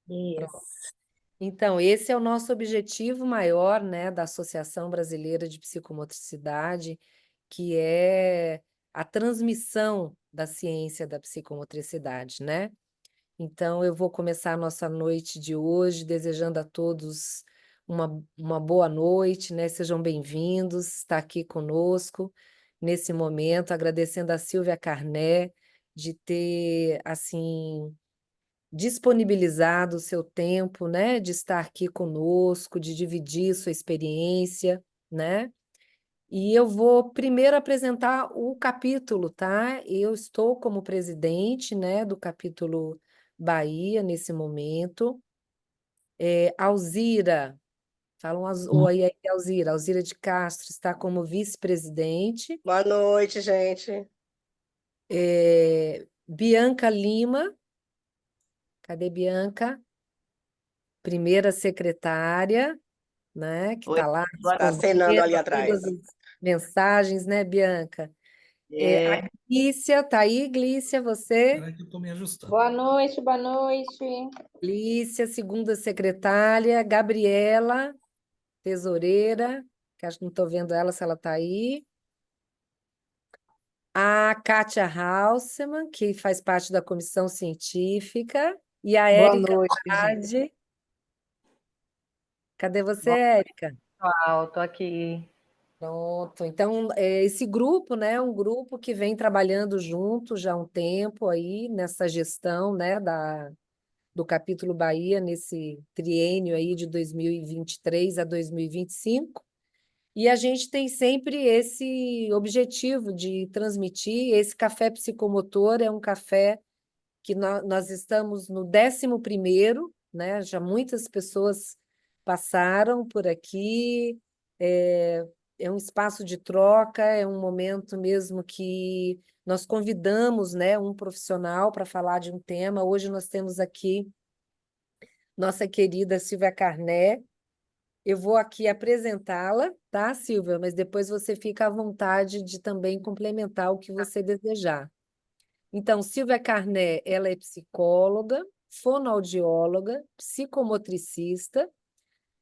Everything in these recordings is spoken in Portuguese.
Isso. Então, esse é o nosso objetivo maior, né, da Associação Brasileira de Psicomotricidade, que é a transmissão da ciência da psicomotricidade, né? Então, eu vou começar a nossa noite de hoje desejando a todos uma boa noite, né? Sejam bem-vindos, estar aqui conosco nesse momento, agradecendo a Silvia Carné de ter, assim, disponibilizado o seu tempo, né? De estar aqui conosco, de dividir sua experiência, né? E eu vou primeiro apresentar o capítulo, tá? Eu estou como presidente, né, do capítulo Bahia nesse momento. Alzira, fala oi aí, Alzira. Alzira de Castro está como vice-presidente. Boa noite, gente. Bianca Lima, cadê Bianca? Primeira secretária, né, que Oi, está lá Está acenando ali respondendo a atrás. todas as mensagens, né, Bianca? A é, Glícia, tá aí, Glícia, você? Espera que eu estou me ajustando. Boa noite, boa noite. Glícia, segunda secretária, Gabriela, tesoureira, que acho que não estou vendo ela, se ela está aí. A Kátia Hausmann, que faz parte da comissão científica, e a Boa Érica noite, gente. Andrade. Cadê você, bom, Érica? pessoal, tô aqui. Pronto. Então, esse grupo, né, é um grupo que vem trabalhando junto já há um tempo aí nessa gestão, né, do capítulo Bahia, nesse triênio aí de 2023 a 2025. E a gente tem sempre esse objetivo de transmitir. Esse café psicomotor é um café que nós estamos no 11º, né? Já muitas pessoas passaram por aqui. É um espaço de troca, é um momento mesmo que nós convidamos, né, um profissional para falar de um tema. Hoje nós temos aqui nossa querida Silvia Carné. Eu vou aqui apresentá-la, tá, Silvia? Mas depois você fica à vontade de também complementar o que você desejar. Então, Silvia Carné, ela é psicóloga, fonoaudióloga, psicomotricista,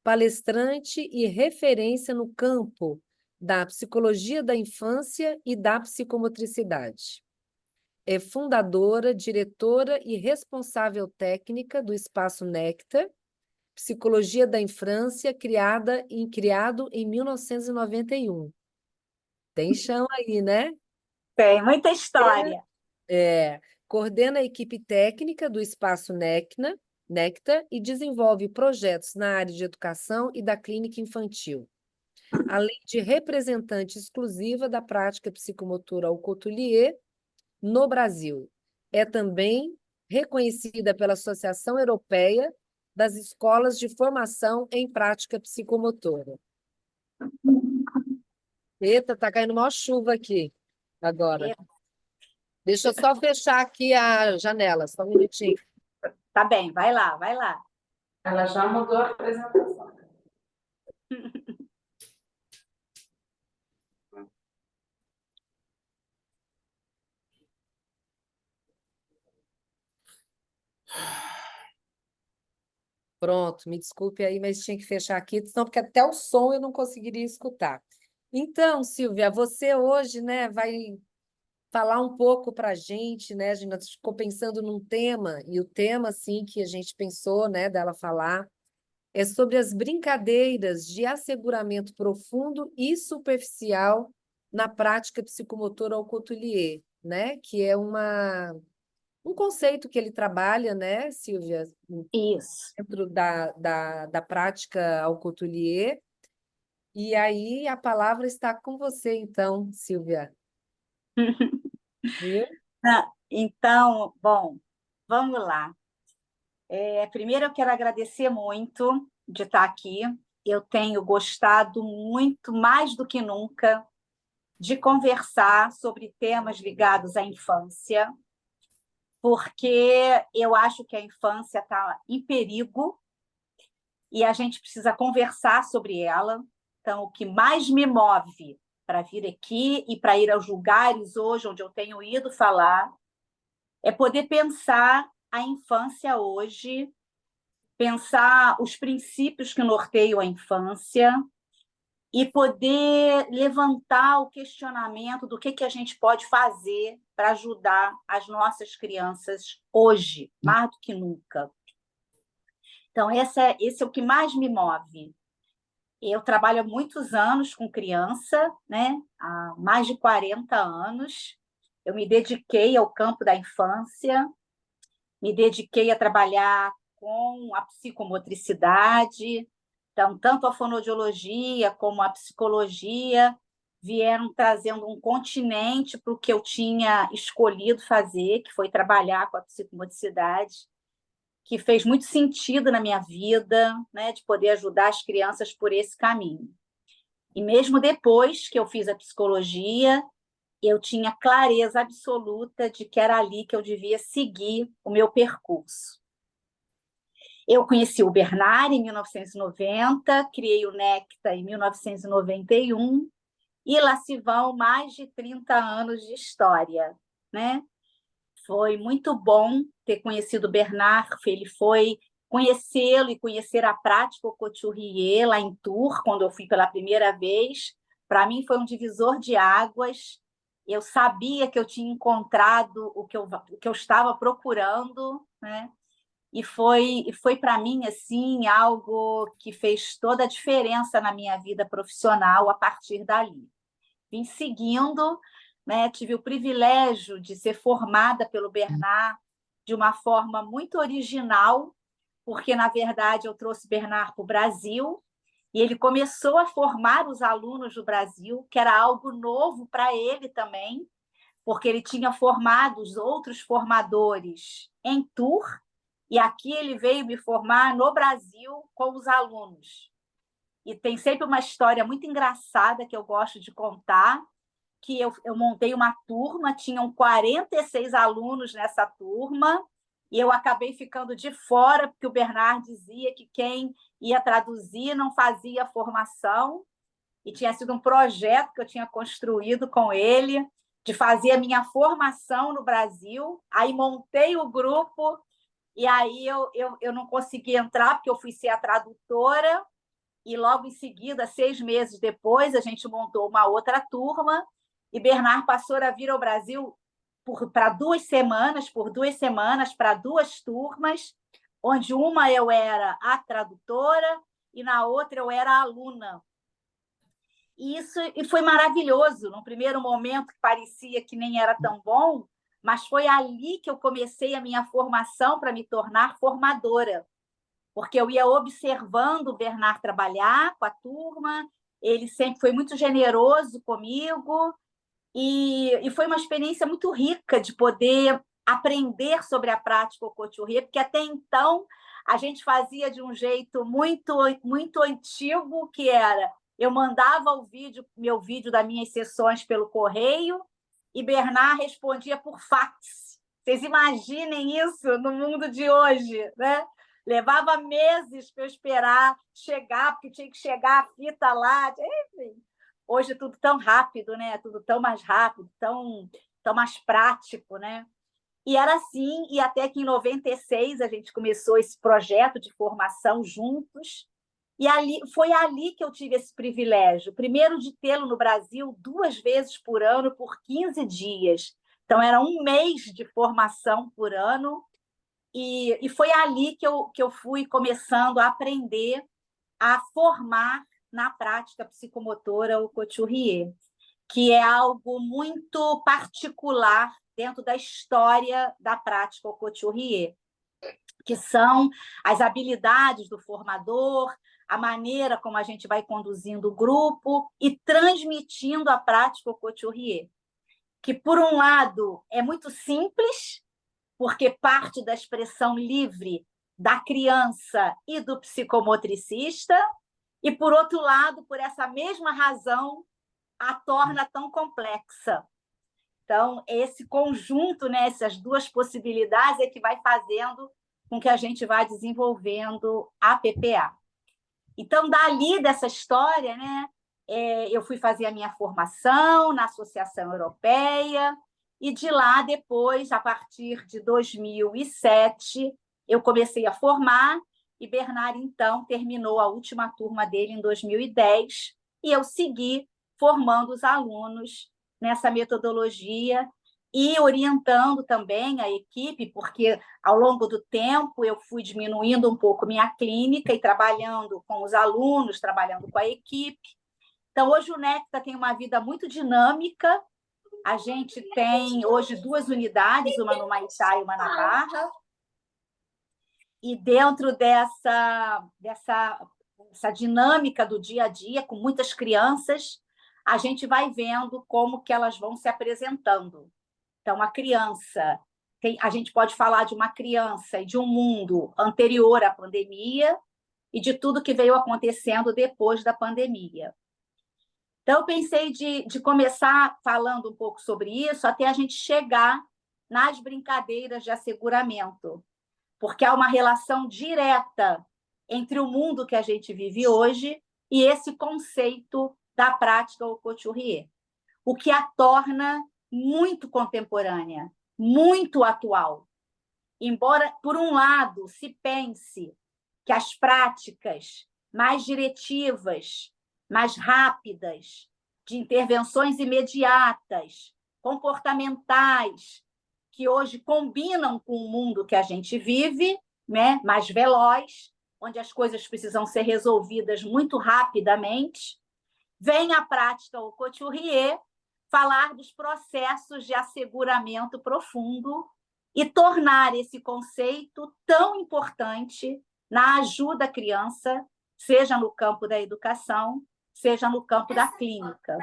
palestrante e referência no campo da psicologia da infância e da psicomotricidade. É fundadora, diretora e responsável técnica do Espaço Néctar, Psicologia da Infância, criado em 1991. Tem chão aí, né? Tem muita história. Coordena a equipe técnica do Espaço Néctar e desenvolve projetos na área de educação e da clínica infantil, além de representante exclusiva da prática psicomotora ao couturier no Brasil. É também reconhecida pela Associação Europeia das Escolas de Formação em Prática Psicomotora. Eita, tá caindo uma chuva aqui agora. Deixa eu só fechar aqui a janela, só um minutinho. Tá bem, vai lá, vai lá. Ela já mudou a apresentação. Pronto, me desculpe aí, mas tinha que fechar aqui, senão porque até o som eu não conseguiria escutar. Então, Silvia, você hoje, né, vai falar um pouco para a gente, né? A gente ficou pensando num tema, e o tema, assim, que a gente pensou, né, dela falar, é sobre as brincadeiras de asseguramento profundo e superficial na prática psicomotora ao couturier, né? Que é um conceito que ele trabalha, né, Silvia, Isso. dentro da prática ao couturier. E aí a palavra está com você, então, Silvia. Viu? Então, bom, vamos lá. Primeiro, eu quero agradecer muito de estar aqui. Eu tenho gostado muito, mais do que nunca, de conversar sobre temas ligados à infância, porque eu acho que a infância está em perigo e a gente precisa conversar sobre ela. Então, o que mais me move para vir aqui e para ir aos lugares hoje onde eu tenho ido falar é poder pensar a infância hoje pensar os princípios que norteiam a infância e poder levantar o questionamento do que a gente pode fazer para ajudar as nossas crianças hoje, mais do que nunca. Então, esse é o que mais me move. Eu trabalho há muitos anos com criança, né? Há mais de 40 anos. Eu me dediquei ao campo da infância, me dediquei a trabalhar com a psicomotricidade. Então, tanto a fonoaudiologia como a psicologia vieram trazendo um continente para o que eu tinha escolhido fazer, que foi trabalhar com a psicomotricidade, que fez muito sentido na minha vida, né, de poder ajudar as crianças por esse caminho. E mesmo depois que eu fiz a psicologia, eu tinha clareza absoluta de que era ali que eu devia seguir o meu percurso. Eu conheci o Bernard em 1990, criei o Necta em 1991, e lá se vão mais de 30 anos de história, né? Foi muito bom ter conhecido o Bernard, ele foi conhecê-lo e conhecer a prática Couturier lá em Tours, quando eu fui pela primeira vez. Para mim foi um divisor de águas. Eu sabia que eu tinha encontrado o que eu estava procurando, né? E foi para mim assim algo que fez toda a diferença na minha vida profissional a partir dali. Vim seguindo, né? Tive o privilégio de ser formada pelo Bernard de uma forma muito original, porque, na verdade, eu trouxe Bernard para o Brasil e ele começou a formar os alunos do Brasil, que era algo novo para ele também, porque ele tinha formado os outros formadores em Tours, e aqui ele veio me formar no Brasil com os alunos. E tem sempre uma história muito engraçada que eu gosto de contar, que eu montei uma turma, tinham 46 alunos nessa turma, e eu acabei ficando de fora, porque o Bernard dizia que quem ia traduzir não fazia formação, e tinha sido um projeto que eu tinha construído com ele, de fazer a minha formação no Brasil. Aí montei o grupo, e aí eu não consegui entrar, porque eu fui ser a tradutora, e logo em seguida, 6 meses depois, a gente montou uma outra turma, e Bernard passou a vir ao Brasil por 2 semanas, para 2 turmas, onde uma eu era a tradutora e na outra eu era a aluna. E foi maravilhoso. No primeiro momento, parecia que nem era tão bom, mas foi ali que eu comecei a minha formação para me tornar formadora, porque eu ia observando o Bernard trabalhar com a turma, ele sempre foi muito generoso comigo, e foi uma experiência muito rica de poder aprender sobre a prática Couturier, porque até então a gente fazia de um jeito muito, muito antigo, que era, eu mandava meu vídeo das minhas sessões pelo correio, e Bernard respondia por fax. Vocês imaginem isso no mundo de hoje, né? Levava meses para eu esperar chegar, porque tinha que chegar a fita lá, enfim. Hoje é tudo tão rápido, né? Tudo tão mais rápido, tão mais prático, né? E era assim, e até que em 96 a gente começou esse projeto de formação juntos, e foi ali que eu tive esse privilégio, primeiro de tê-lo no Brasil 2 vezes por ano, por 15 dias. Então, era 1 mês de formação por ano, e foi ali que eu fui começando a aprender a formar na prática psicomotora o Couturier, que é algo muito particular dentro da história da prática Couturier, que são as habilidades do formador, a maneira como a gente vai conduzindo o grupo e transmitindo a prática Couturier, que, por um lado, é muito simples, porque parte da expressão livre da criança e do psicomotricista, e, por outro lado, por essa mesma razão, a torna tão complexa. Então, esse conjunto, né, essas 2 possibilidades é que vai fazendo com que a gente vá desenvolvendo a PPA. Então, dali dessa história, né, eu fui fazer a minha formação na Associação Europeia, e de lá, depois, a partir de 2007, eu comecei a formar, e Bernard, então, terminou a última turma dele em 2010, e eu segui formando os alunos nessa metodologia e orientando também a equipe, porque ao longo do tempo eu fui diminuindo um pouco minha clínica e trabalhando com os alunos, trabalhando com a equipe. Então, hoje o Necta tem uma vida muito dinâmica. A gente tem hoje 2 unidades, uma no Maitá e uma na Barra. E dentro dessa dinâmica do dia a dia, com muitas crianças, a gente vai vendo como que elas vão se apresentando. Então, a criança, a gente pode falar de uma criança e de um mundo anterior à pandemia e de tudo que veio acontecendo depois da pandemia. Então, eu pensei de começar falando um pouco sobre isso até a gente chegar nas brincadeiras de asseguramento, porque há uma relação direta entre o mundo que a gente vive hoje e esse conceito da prática au couturier, o que a torna muito contemporânea, muito atual. Embora, por um lado, se pense que as práticas mais diretivas, mais rápidas, de intervenções imediatas, comportamentais, que hoje combinam com o mundo que a gente vive, né? Mais veloz, onde as coisas precisam ser resolvidas muito rapidamente, vem a prática au couturier falar dos processos de asseguramento profundo e tornar esse conceito tão importante na ajuda à criança, seja no campo da educação, seja no campo da clínica.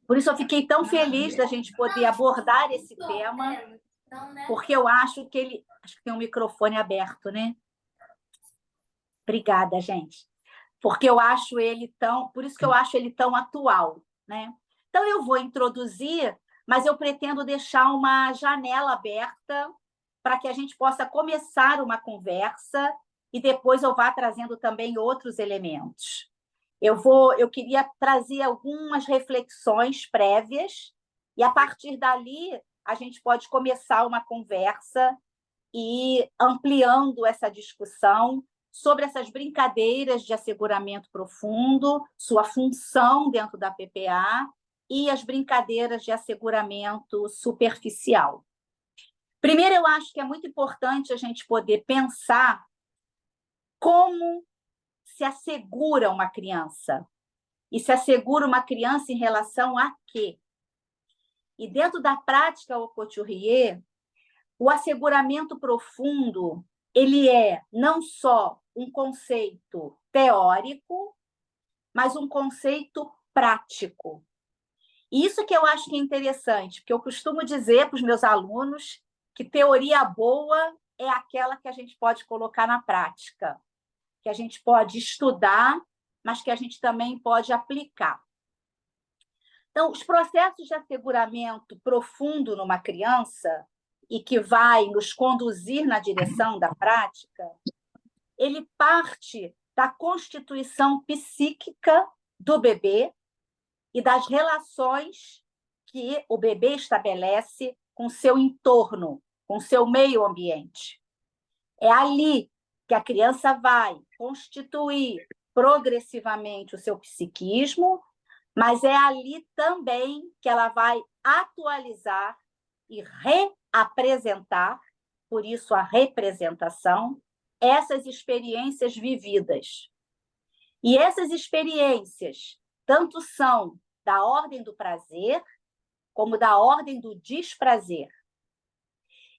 Por isso eu fiquei tão feliz da gente poder abordar esse tema, porque eu acho que ele... Acho que tem um microfone aberto, né? Obrigada, gente. Porque eu acho ele tão... Por isso que eu acho ele tão atual, né? Então, eu vou introduzir, mas eu pretendo deixar uma janela aberta para que a gente possa começar uma conversa e depois eu vá trazendo também outros elementos. Eu queria trazer algumas reflexões prévias e, a partir dali, a gente pode começar uma conversa e ampliando essa discussão sobre essas brincadeiras de asseguramento profundo, sua função dentro da PPA e as brincadeiras de asseguramento superficial. Primeiro, eu acho que é muito importante a gente poder pensar como se assegura uma criança. E se assegura uma criança em relação a quê? E dentro da prática au couturier, o asseguramento profundo, ele é não só um conceito teórico, mas um conceito prático. E isso que eu acho que é interessante, porque eu costumo dizer para os meus alunos que teoria boa é aquela que a gente pode colocar na prática, que a gente pode estudar, mas que a gente também pode aplicar. Então, os processos de asseguramento profundo numa criança e que vai nos conduzir na direção da prática, ele parte da constituição psíquica do bebê e das relações que o bebê estabelece com seu entorno, com seu meio ambiente. É ali que a criança vai constituir progressivamente o seu psiquismo, mas é ali também que ela vai atualizar e reapresentar, por isso a representação, essas experiências vividas. E essas experiências tanto são da ordem do prazer, como da ordem do desprazer.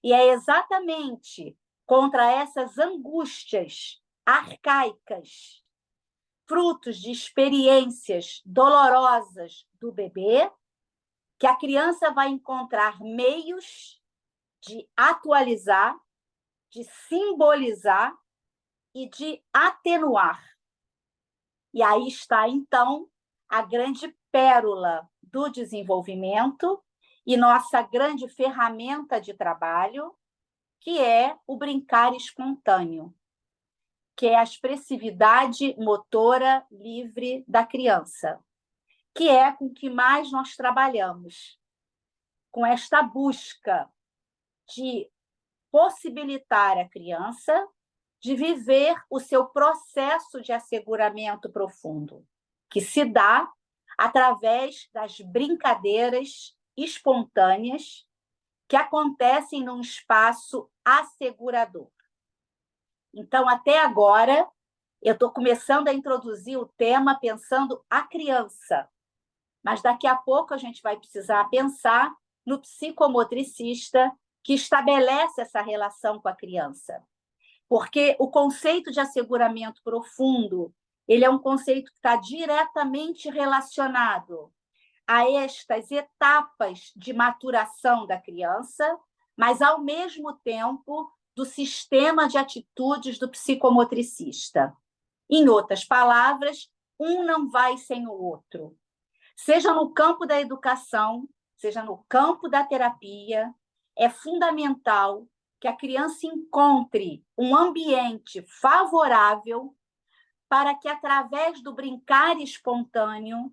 E é exatamente contra essas angústias arcaicas, frutos de experiências dolorosas do bebê, que a criança vai encontrar meios de atualizar, de simbolizar e de atenuar. E aí está, então, a grande pérola do desenvolvimento e nossa grande ferramenta de trabalho, que é o brincar espontâneo, que é a expressividade motora livre da criança, que é com o que mais nós trabalhamos, com esta busca de possibilitar à criança de viver o seu processo de asseguramento profundo, que se dá através das brincadeiras espontâneas que acontecem num espaço assegurador. Então, até agora, eu estou começando a introduzir o tema pensando a criança, mas daqui a pouco a gente vai precisar pensar no psicomotricista que estabelece essa relação com a criança. Porque o conceito de asseguramento profundo, ele é um conceito que está diretamente relacionado a estas etapas de maturação da criança, mas, ao mesmo tempo, do sistema de atitudes do psicomotricista. Em outras palavras, um não vai sem o outro. Seja no campo da educação, seja no campo da terapia, é fundamental que a criança encontre um ambiente favorável para que, através do brincar espontâneo,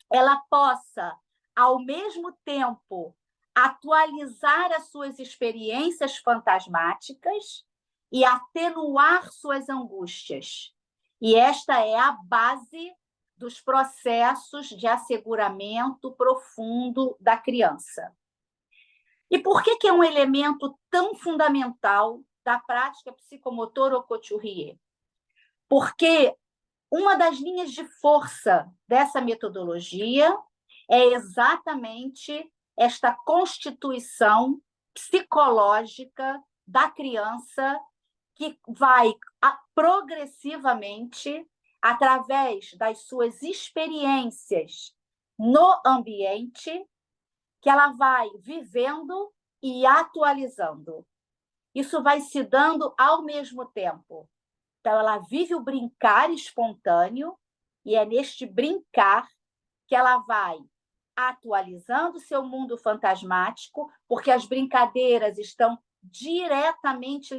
ela possa, ao mesmo tempo, atualizar as suas experiências fantasmáticas e atenuar suas angústias. E esta é a base dos processos de asseguramento profundo da criança. E por que é um elemento tão fundamental da prática psicomotora Couturier? Porque uma das linhas de força dessa metodologia é exatamente esta constituição psicológica da criança que vai progressivamente, através das suas experiências no ambiente, que ela vai vivendo e atualizando. Isso vai se dando ao mesmo tempo. Então, ela vive o brincar espontâneo, e é neste brincar que ela vai atualizando seu mundo fantasmático, porque as brincadeiras estão diretamente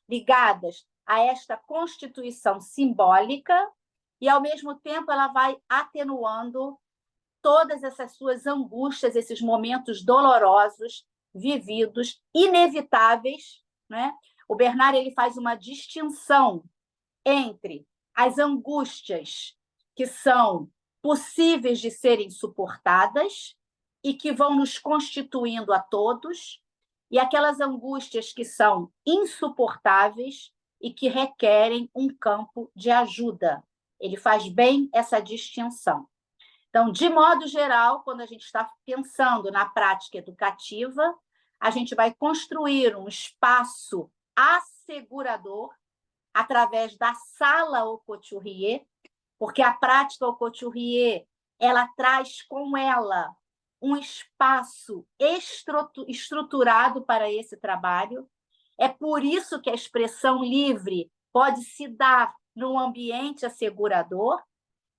ligadas a esta constituição simbólica, e, ao mesmo tempo, ela vai atenuando todas essas suas angústias, esses momentos dolorosos, vividos, inevitáveis, né? O Bernard ele faz uma distinção entre as angústias que são possíveis de serem suportadas e que vão nos constituindo a todos, e aquelas angústias que são insuportáveis e que requerem um campo de ajuda. Ele faz bem essa distinção. Então, de modo geral, quando a gente está pensando na prática educativa, a gente vai construir um espaço assegurador através da sala au Couturier, porque a prática au Couturier, ela traz com ela um espaço estruturado para esse trabalho. É por isso que a expressão livre pode se dar num ambiente assegurador,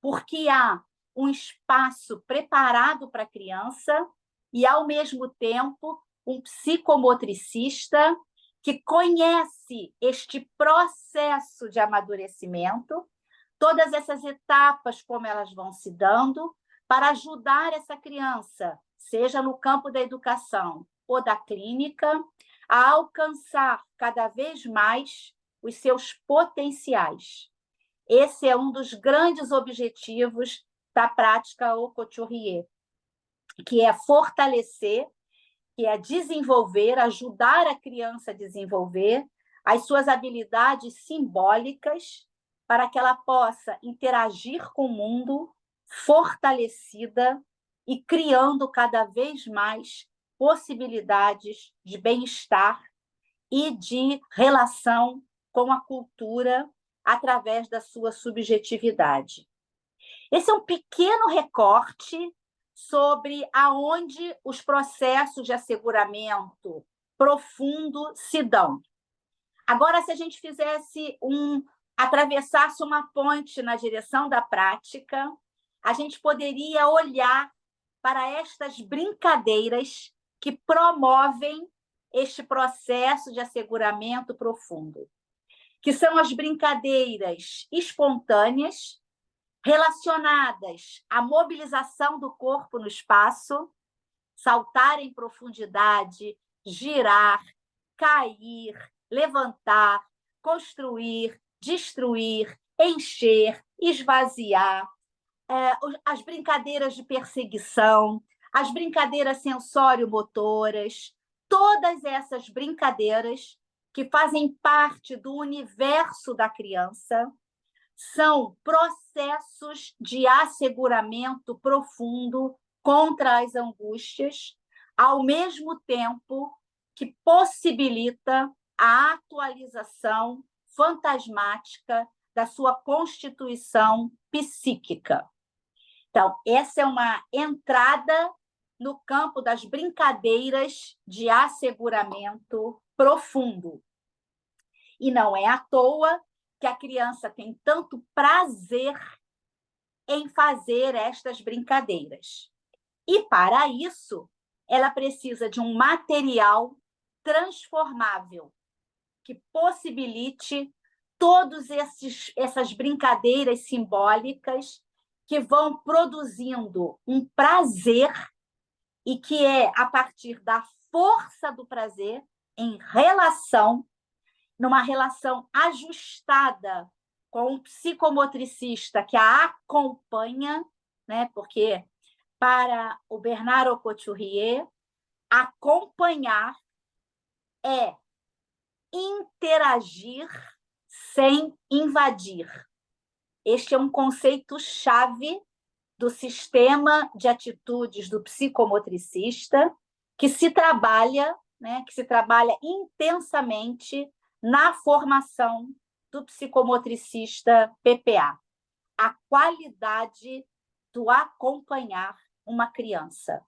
porque há um espaço preparado para a criança e, ao mesmo tempo, um psicomotricista que conhece este processo de amadurecimento, todas essas etapas, como elas vão se dando, para ajudar essa criança, seja no campo da educação ou da clínica, a alcançar cada vez mais os seus potenciais. Esse é um dos grandes objetivos da prática au Couturier, que é fortalecer, que é desenvolver, ajudar a criança a desenvolver as suas habilidades simbólicas para que ela possa interagir com o mundo fortalecida e criando cada vez mais possibilidades de bem-estar e de relação com a cultura através da sua subjetividade. Esse é um pequeno recorte sobre aonde os processos de asseguramento profundo se dão. Agora, se a gente atravessasse uma ponte na direção da prática, a gente poderia olhar para estas brincadeiras que promovem este processo de asseguramento profundo, que são as brincadeiras espontâneas, relacionadas à mobilização do corpo no espaço, saltar em profundidade, girar, cair, levantar, construir, destruir, encher, esvaziar, as brincadeiras de perseguição, as brincadeiras sensório-motoras, todas essas brincadeiras que fazem parte do universo da criança são processos de asseguramento profundo contra as angústias, ao mesmo tempo que possibilita a atualização fantasmática da sua constituição psíquica. Então, essa é uma entrada no campo das brincadeiras de asseguramento profundo. E não é à toa que a criança tem tanto prazer em fazer estas brincadeiras. E, para isso, ela precisa de um material transformável que possibilite todas essas brincadeiras simbólicas que vão produzindo um prazer e que é a partir da força do prazer em relação, numa relação ajustada com o psicomotricista que a acompanha, né? Porque para o Bernard Couturier, acompanhar é interagir sem invadir. Este é um conceito-chave do sistema de atitudes do psicomotricista que se trabalha, né, que se trabalha intensamente na formação do psicomotricista PPA. A qualidade do acompanhar uma criança,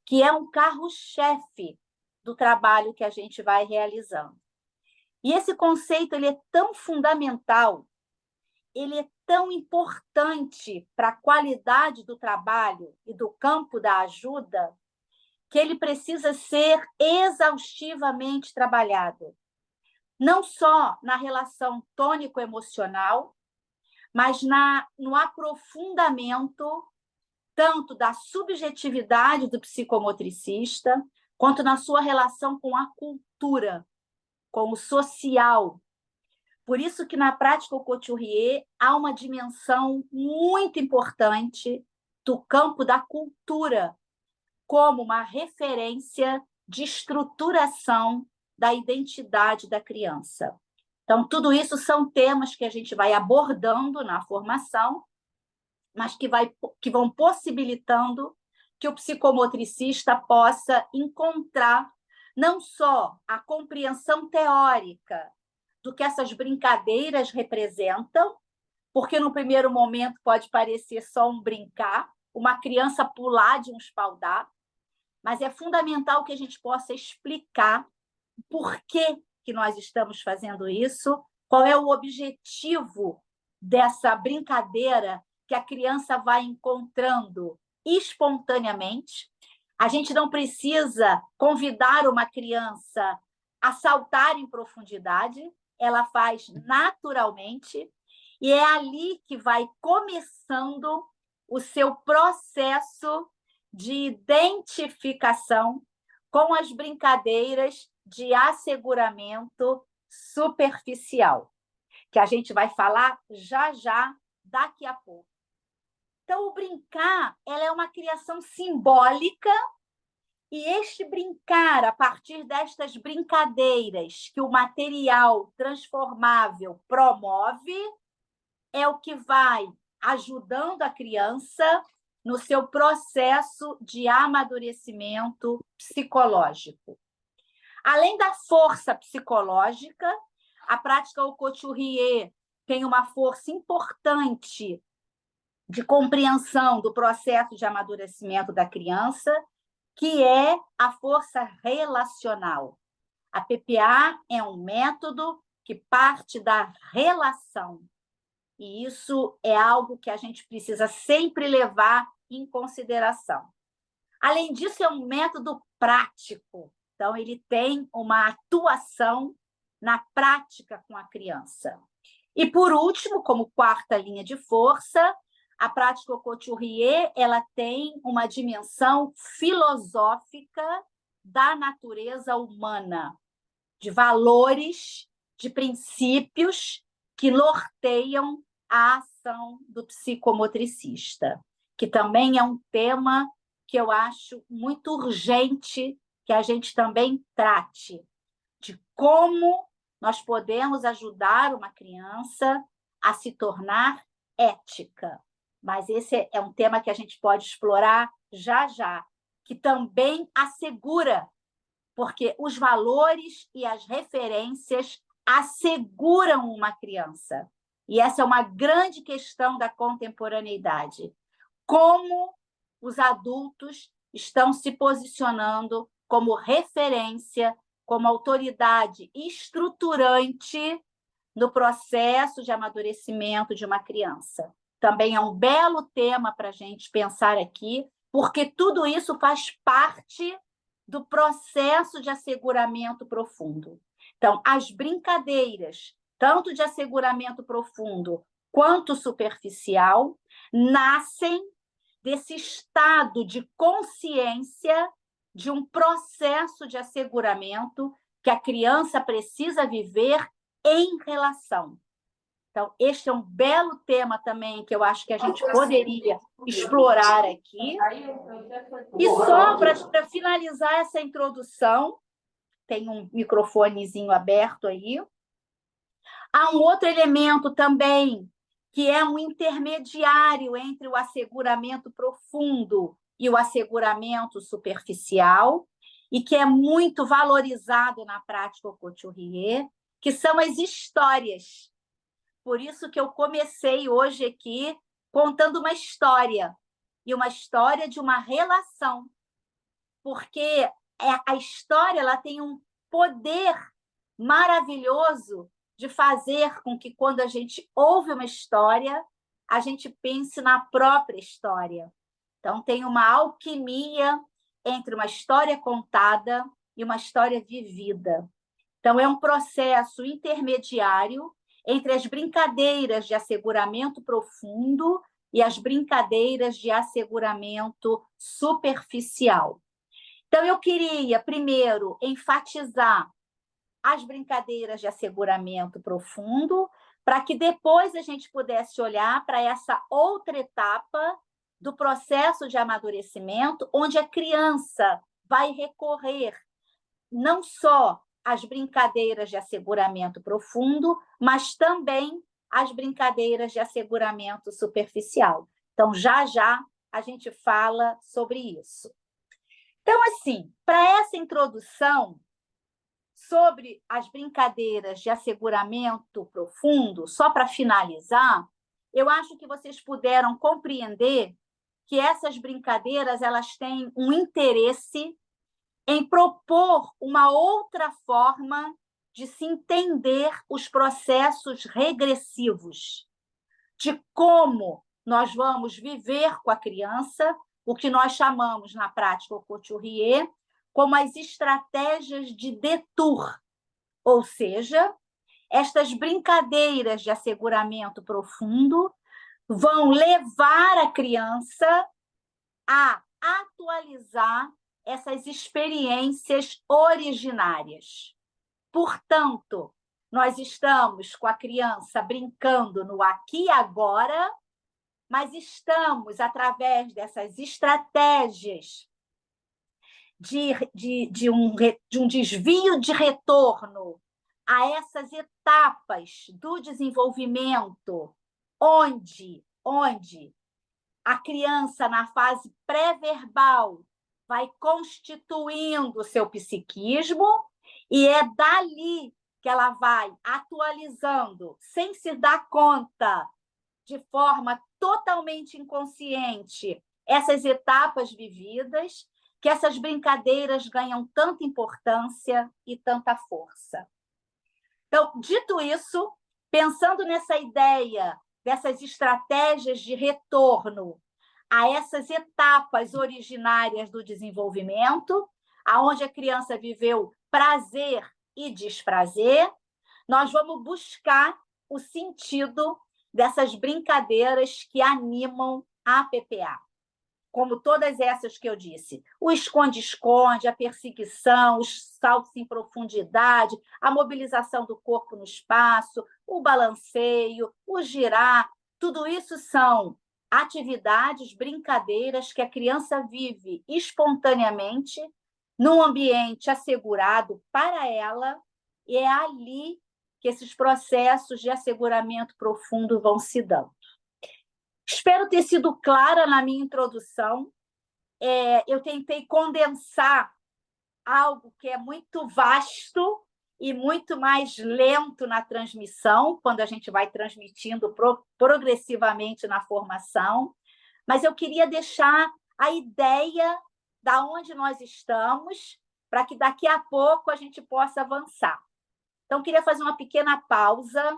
que é um carro-chefe do trabalho que a gente vai realizando. E esse conceito ele é tão fundamental, ele é tão importante para a qualidade do trabalho e do campo da ajuda, que ele precisa ser exaustivamente trabalhado. Não só na relação tônico-emocional, mas no aprofundamento tanto da subjetividade do psicomotricista, quanto na sua relação com a cultura, com o social. Por isso que na prática Couturier há uma dimensão muito importante do campo da cultura, como uma referência de estruturação da identidade da criança. Então, tudo isso são temas que a gente vai abordando na formação, mas que vão possibilitando que o psicomotricista possa encontrar não só a compreensão teórica do que essas brincadeiras representam, porque no primeiro momento pode parecer só um brincar, uma criança pular de um espaldar, mas é fundamental que a gente possa explicar por que nós estamos fazendo isso, qual é o objetivo dessa brincadeira que a criança vai encontrando espontaneamente. A gente não precisa convidar uma criança a saltar em profundidade, ela faz naturalmente, e é ali que vai começando o seu processo de identificação com as brincadeiras de asseguramento superficial, que a gente vai falar já, daqui a pouco. Então, o brincar, ela é uma criação simbólica, e este brincar, a partir destas brincadeiras que o material transformável promove, é o que vai ajudando a criança no seu processo de amadurecimento psicológico. Além da força psicológica, a prática Couturier tem uma força importante de compreensão do processo de amadurecimento da criança, que é a força relacional. A PPA é um método que parte da relação. E isso é algo que a gente precisa sempre levar em consideração. Além disso, é um método prático. Então, ele tem uma atuação na prática com a criança. E, por último, como quarta linha de força, a prática Couturier, ela tem uma dimensão filosófica da natureza humana, de valores de princípios que norteiam a ação do psicomotricista, que também é um tema que eu acho muito urgente que a gente também trate, de como nós podemos ajudar uma criança a se tornar ética. Mas esse é um tema que a gente pode explorar já já, que também assegura, porque os valores e as referências asseguram uma criança. E essa é uma grande questão da contemporaneidade. Como os adultos estão se posicionando como referência, como autoridade estruturante no processo de amadurecimento de uma criança. Também é um belo tema para a gente pensar aqui, porque tudo isso faz parte do processo de asseguramento profundo. Então, as brincadeiras, tanto de asseguramento profundo quanto superficial, nascem desse estado de consciência de um processo de asseguramento que a criança precisa viver em relação. Então, este é um belo tema também que eu acho que a gente poderia explorar aqui. E só para finalizar essa introdução, tem um microfonezinho aberto aí. Há um outro elemento também, que é um intermediário entre o asseguramento profundo e o asseguramento superficial, e que é muito valorizado na prática couturier, que são as histórias. Por isso que eu comecei hoje aqui contando uma história, e uma história de uma relação, porque a história ela tem um poder maravilhoso de fazer com que, quando a gente ouve uma história, a gente pense na própria história. Então, tem uma alquimia entre uma história contada e uma história vivida. Então, é um processo intermediário entre as brincadeiras de asseguramento profundo e as brincadeiras de asseguramento superficial. Então, eu queria, primeiro, enfatizar as brincadeiras de asseguramento profundo, para que depois a gente pudesse olhar para essa outra etapa do processo de amadurecimento, onde a criança vai recorrer não só às brincadeiras de asseguramento profundo, mas também às brincadeiras de asseguramento superficial. Então, já já a gente fala sobre isso. Então, assim, para essa introdução sobre as brincadeiras de asseguramento profundo, só para finalizar, eu acho que vocês puderam compreender que essas brincadeiras elas têm um interesse em propor uma outra forma de se entender os processos regressivos, de como nós vamos viver com a criança, o que nós chamamos na prática couturier como as estratégias de detour, ou seja, estas brincadeiras de asseguramento profundo vão levar a criança a atualizar essas experiências originárias. Portanto, nós estamos com a criança brincando no aqui e agora, mas estamos, através dessas estratégias de um desvio de retorno a essas etapas do desenvolvimento, onde a criança, na fase pré-verbal, vai constituindo o seu psiquismo, e é dali que ela vai atualizando, sem se dar conta, de forma totalmente inconsciente, essas etapas vividas, que essas brincadeiras ganham tanta importância e tanta força. Então, dito isso, pensando nessa ideia dessas estratégias de retorno a essas etapas originárias do desenvolvimento, aonde a criança viveu prazer e desprazer, nós vamos buscar o sentido dessas brincadeiras que animam a PPA. como todas essas que eu disse. O esconde-esconde, a perseguição, os saltos em profundidade, a mobilização do corpo no espaço, o balanceio, o girar, tudo isso são atividades, brincadeiras que a criança vive espontaneamente, num ambiente assegurado para ela, e é ali que esses processos de asseguramento profundo vão se dando. Espero ter sido clara na minha introdução. Eu tentei condensar algo que é muito vasto e muito mais lento na transmissão, quando a gente vai transmitindo progressivamente na formação, mas eu queria deixar a ideia da onde nós estamos, para que daqui a pouco a gente possa avançar. Então, queria fazer uma pequena pausa,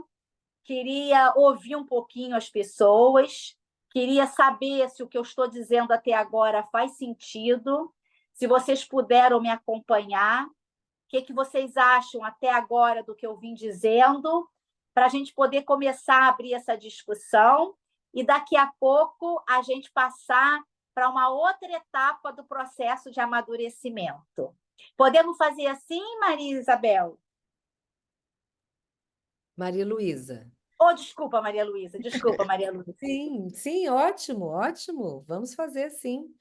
queria ouvir um pouquinho as pessoas, queria saber se o que eu estou dizendo até agora faz sentido, se vocês puderam me acompanhar, o que vocês acham até agora do que eu vim dizendo, para a gente poder começar a abrir essa discussão e daqui a pouco a gente passar para uma outra etapa do processo de amadurecimento. Podemos fazer assim, Maria Isabel? Maria Luísa. Oh, desculpa, Maria Luísa, desculpa, Maria Luísa. Sim, ótimo, ótimo. Vamos fazer, sim.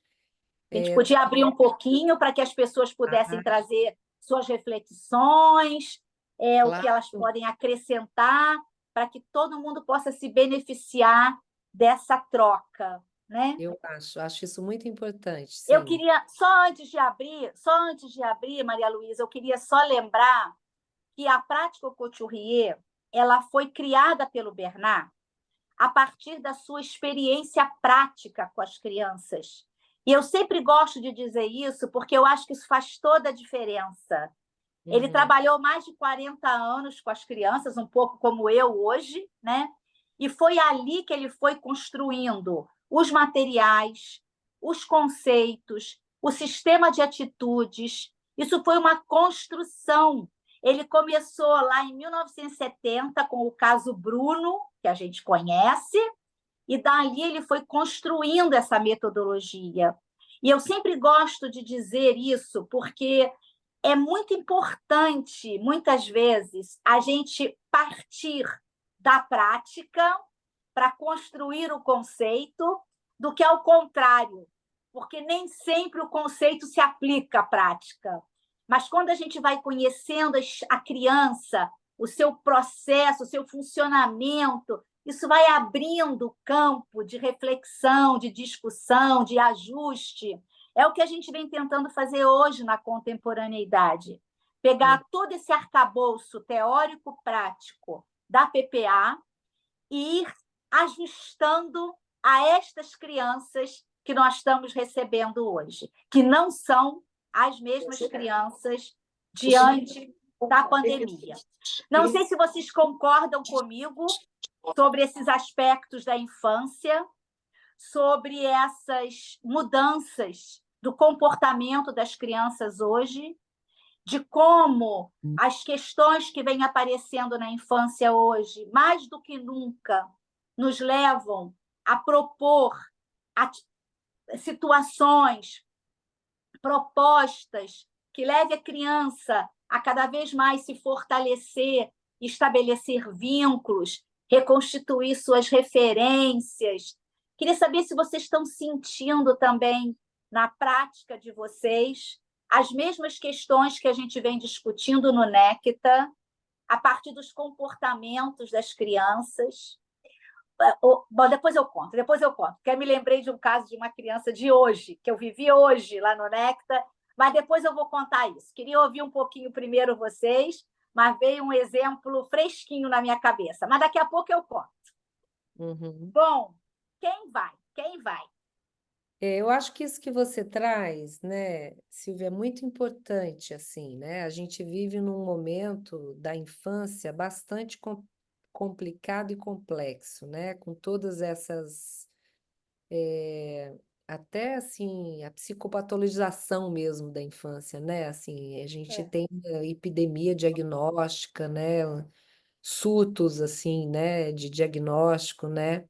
A gente podia abrir um pouquinho para que as pessoas pudessem trazer suas reflexões, o que elas podem acrescentar, para que todo mundo possa se beneficiar dessa troca, né? Eu acho isso muito importante, Eu sim. queria, só antes de abrir, Maria Luísa, eu queria só lembrar que a prática couturier, ela foi criada pelo Bernard a partir da sua experiência prática com as crianças. E eu sempre gosto de dizer isso, porque eu acho que isso faz toda a diferença. Ele trabalhou mais de 40 anos com as crianças, um pouco como eu hoje, né? E foi ali que ele foi construindo os materiais, os conceitos, o sistema de atitudes. Isso foi uma construção. Ele começou lá em 1970 com o caso Bruno, que a gente conhece, e dali ele foi construindo essa metodologia. E eu sempre gosto de dizer isso, porque é muito importante, muitas vezes, a gente partir da prática para construir o conceito, do que ao contrário, porque nem sempre o conceito se aplica à prática. Mas quando a gente vai conhecendo a criança, o seu processo, o seu funcionamento, isso vai abrindo campo de reflexão, de discussão, de ajuste. É o que a gente vem tentando fazer hoje na contemporaneidade. Pegar todo esse arcabouço teórico-prático da PPA e ir ajustando a estas crianças que nós estamos recebendo hoje, que não são as mesmas crianças diante da pandemia. Não sei se vocês concordam comigo sobre esses aspectos da infância, sobre essas mudanças do comportamento das crianças hoje, de como as questões que vêm aparecendo na infância hoje, mais do que nunca, nos levam a propor situações, propostas que levem a criança a cada vez mais se fortalecer, estabelecer vínculos, reconstituir suas referências. Queria saber se vocês estão sentindo também, na prática de vocês, as mesmas questões que a gente vem discutindo no NECTA, a partir dos comportamentos das crianças. Bom, depois eu conto, porque eu me lembrei de um caso de uma criança de hoje, que eu vivi hoje lá no NECTA, mas depois eu vou contar isso. Queria ouvir um pouquinho primeiro vocês, mas veio um exemplo fresquinho na minha cabeça. Mas daqui a pouco eu conto. Bom, quem vai? Eu acho que isso que você traz, né, Silvia, é muito importante, assim, né? A gente vive num momento da infância bastante complicado e complexo, né? Com todas essas, até assim, a psicopatologização mesmo da infância, né? Assim, a gente tem epidemia diagnóstica, né? Surtos, assim, né? De diagnóstico, né?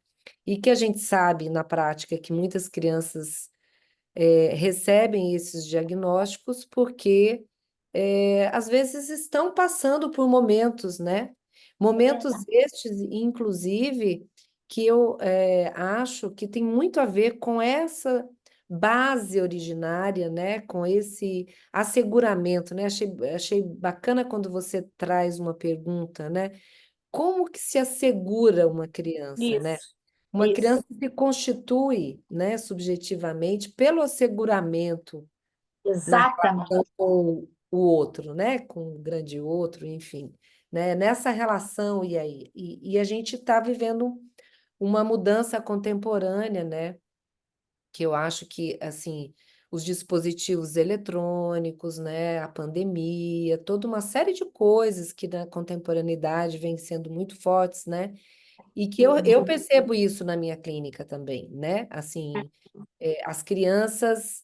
E que a gente sabe na prática que muitas crianças recebem esses diagnósticos porque às vezes estão passando por momentos, né? Momentos estes, inclusive, que eu acho que tem muito a ver com essa base originária, né? Com esse asseguramento, né? Achei bacana quando você traz uma pergunta, né? Como que se assegura uma criança, né? Isso, Uma isso, criança se constitui, né, subjetivamente pelo asseguramento na exatamente. relação com o outro, né? Com o grande outro, enfim, né? Nessa relação, e aí? E a gente está vivendo uma mudança contemporânea, né? Que eu acho que, assim, os dispositivos eletrônicos, né? A pandemia, toda uma série de coisas que na contemporaneidade vêm sendo muito fortes, né? E que eu percebo isso na minha clínica também, né? Assim, as crianças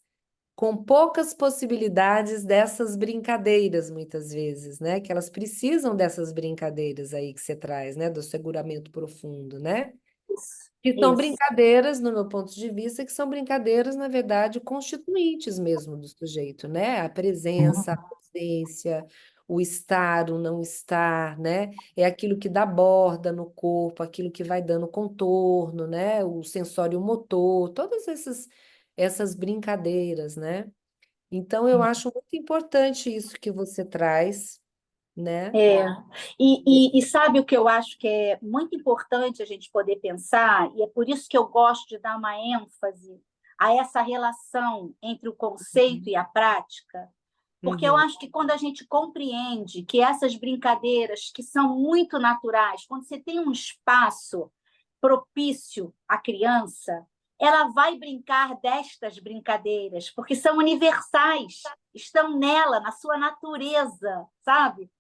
com poucas possibilidades dessas brincadeiras, muitas vezes, né? Que elas precisam dessas brincadeiras aí que você traz, né? Do seguramento profundo, né? Isso, Que são isso. brincadeiras, no meu ponto de vista, que são brincadeiras, na verdade, constituintes mesmo do sujeito, né? A presença, a ausência, o estar, o não estar, né? É aquilo que dá borda no corpo, aquilo que vai dando contorno, né? O sensório motor, todas essas brincadeiras, né? Então, eu acho muito importante isso que você traz, né? É. E sabe o que eu acho que é muito importante a gente poder pensar, e é por isso que eu gosto de dar uma ênfase a essa relação entre o conceito e a prática, porque eu Uhum, acho que quando a gente compreende que essas brincadeiras que são muito naturais, quando você tem um espaço propício à criança, ela vai brincar destas brincadeiras, porque são universais, estão nela, na sua natureza, sabe?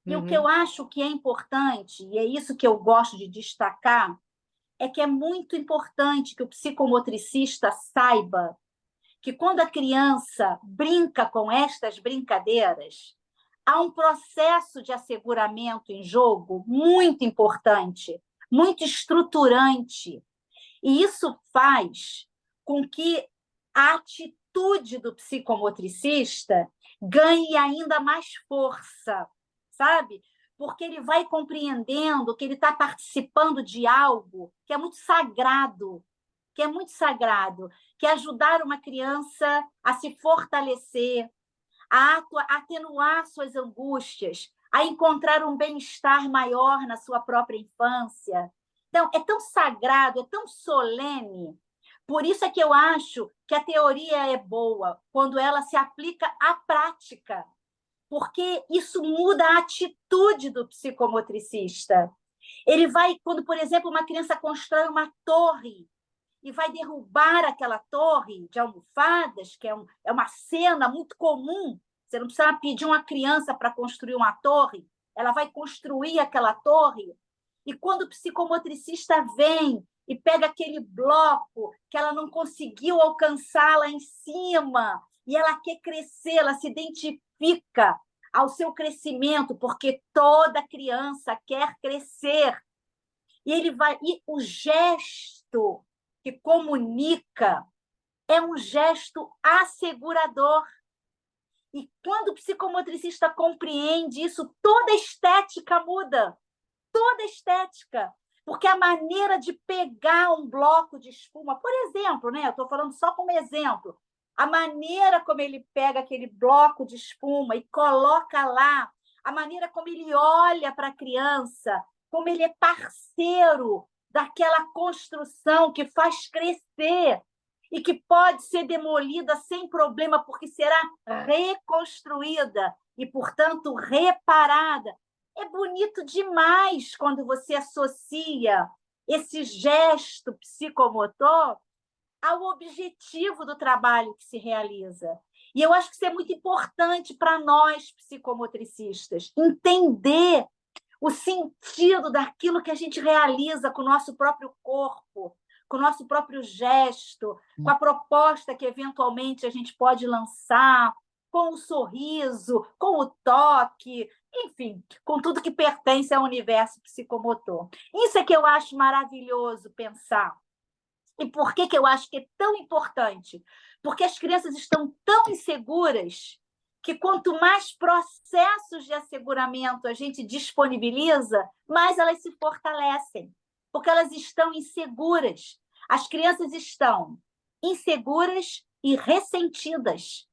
E o que eu uhum, acho que é importante, e é isso que eu gosto de destacar, é que é muito importante que o psicomotricista saiba que quando a criança brinca com estas brincadeiras, há um processo de asseguramento em jogo muito importante, muito estruturante. E isso faz com que a atitude do psicomotricista ganhe ainda mais força, sabe? Porque ele vai compreendendo que ele está participando de algo que é muito sagrado, que é ajudar uma criança a se fortalecer, a atenuar suas angústias, a encontrar um bem-estar maior na sua própria infância. Então, é tão sagrado, é tão solene. Por isso é que eu acho que a teoria é boa quando ela se aplica à prática, porque isso muda a atitude do psicomotricista. Ele vai, quando, por exemplo, uma criança constrói uma torre e vai derrubar aquela torre de almofadas, que é uma cena muito comum. Você não precisa pedir uma criança para construir uma torre, ela vai construir aquela torre. E quando o psicomotricista vem e pega aquele bloco que ela não conseguiu alcançar lá em cima, e ela quer crescer, ela se identifica ao seu crescimento, porque toda criança quer crescer. E ele vai, e o gesto que comunica é um gesto assegurador. E quando o psicomotricista compreende isso, toda a estética muda, toda a estética. Porque a maneira de pegar um bloco de espuma, por exemplo, né? Eu estou falando só como exemplo, a maneira como ele pega aquele bloco de espuma e coloca lá, a maneira como ele olha para a criança, como ele é parceiro daquela construção que faz crescer e que pode ser demolida sem problema, porque será reconstruída e, portanto, reparada. É bonito demais quando você associa esse gesto psicomotor ao objetivo do trabalho que se realiza. E eu acho que isso é muito importante para nós, psicomotricistas, entender o sentido daquilo que a gente realiza com o nosso próprio corpo, com o nosso próprio gesto, com a proposta que eventualmente a gente pode lançar, com o sorriso, com o toque, enfim, com tudo que pertence ao universo psicomotor. Isso é que eu acho maravilhoso pensar. E por que eu acho que é tão importante? Porque as crianças estão tão inseguras que quanto mais processos de asseguramento a gente disponibiliza, mais elas se fortalecem, porque elas estão inseguras. As crianças estão inseguras e ressentidas.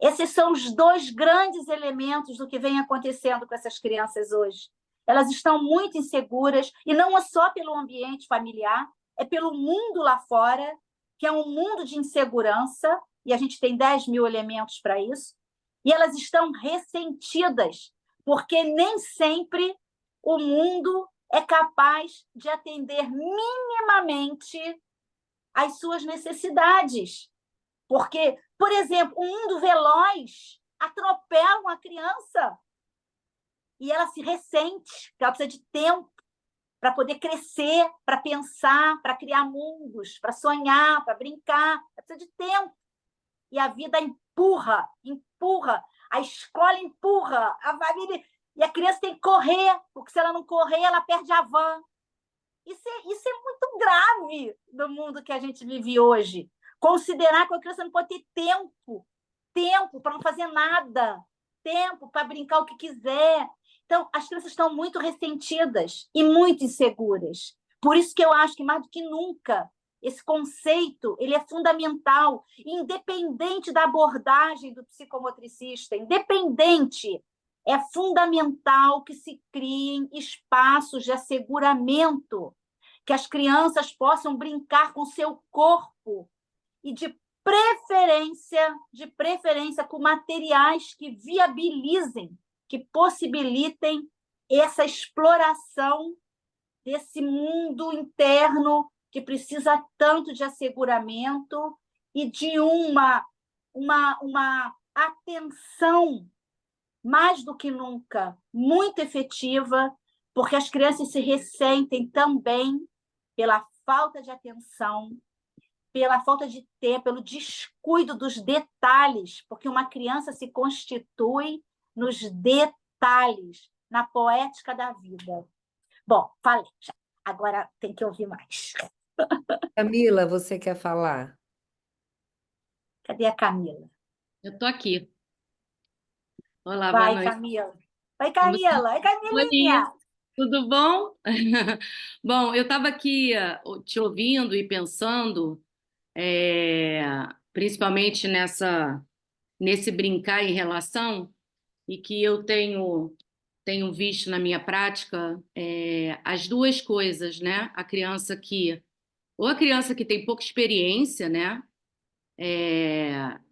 Esses são os dois grandes elementos do que vem acontecendo com essas crianças hoje. Elas estão muito inseguras, e não é só pelo ambiente familiar, é pelo mundo lá fora, que é um mundo de insegurança, e a gente tem 10 mil elementos para isso, e elas estão ressentidas, porque nem sempre o mundo é capaz de atender minimamente às suas necessidades. Porque, por exemplo, um mundo veloz atropela uma criança e ela se ressente, porque ela precisa de tempo para poder crescer, para pensar, para criar mundos, para sonhar, para brincar. Ela precisa de tempo. E a vida empurra, a escola empurra, a família... E a criança tem que correr, porque se ela não correr, ela perde a van. Isso é muito grave no mundo que a gente vive hoje. Considerar que a criança não pode ter tempo para não fazer nada, tempo para brincar o que quiser. Então, as crianças estão muito ressentidas e muito inseguras. Por isso que eu acho que, mais do que nunca, esse conceito ele é fundamental, independente da abordagem do psicomotricista, independente, é fundamental que se criem espaços de asseguramento, que as crianças possam brincar com seu corpo e de preferência com materiais que viabilizem, que possibilitem essa exploração desse mundo interno que precisa tanto de asseguramento e de uma atenção mais do que nunca muito efetiva, porque as crianças se ressentem também pela falta de atenção, pela falta de tempo, pelo descuido dos detalhes, porque uma criança se constitui nos detalhes, na poética da vida. Bom, falei já. Agora tem que ouvir mais. Camila, você quer falar? Cadê a Camila? Eu tô aqui. Olá, boa Vai, noite. Camila. Oi, Como você Camila. Oi, Camilinha. está? Tudo bom? Bom, eu estava aqui te ouvindo e pensando, principalmente nesse brincar em relação, e que eu tenho visto na minha prática as duas coisas, né? Ou a criança que tem pouca experiência, né?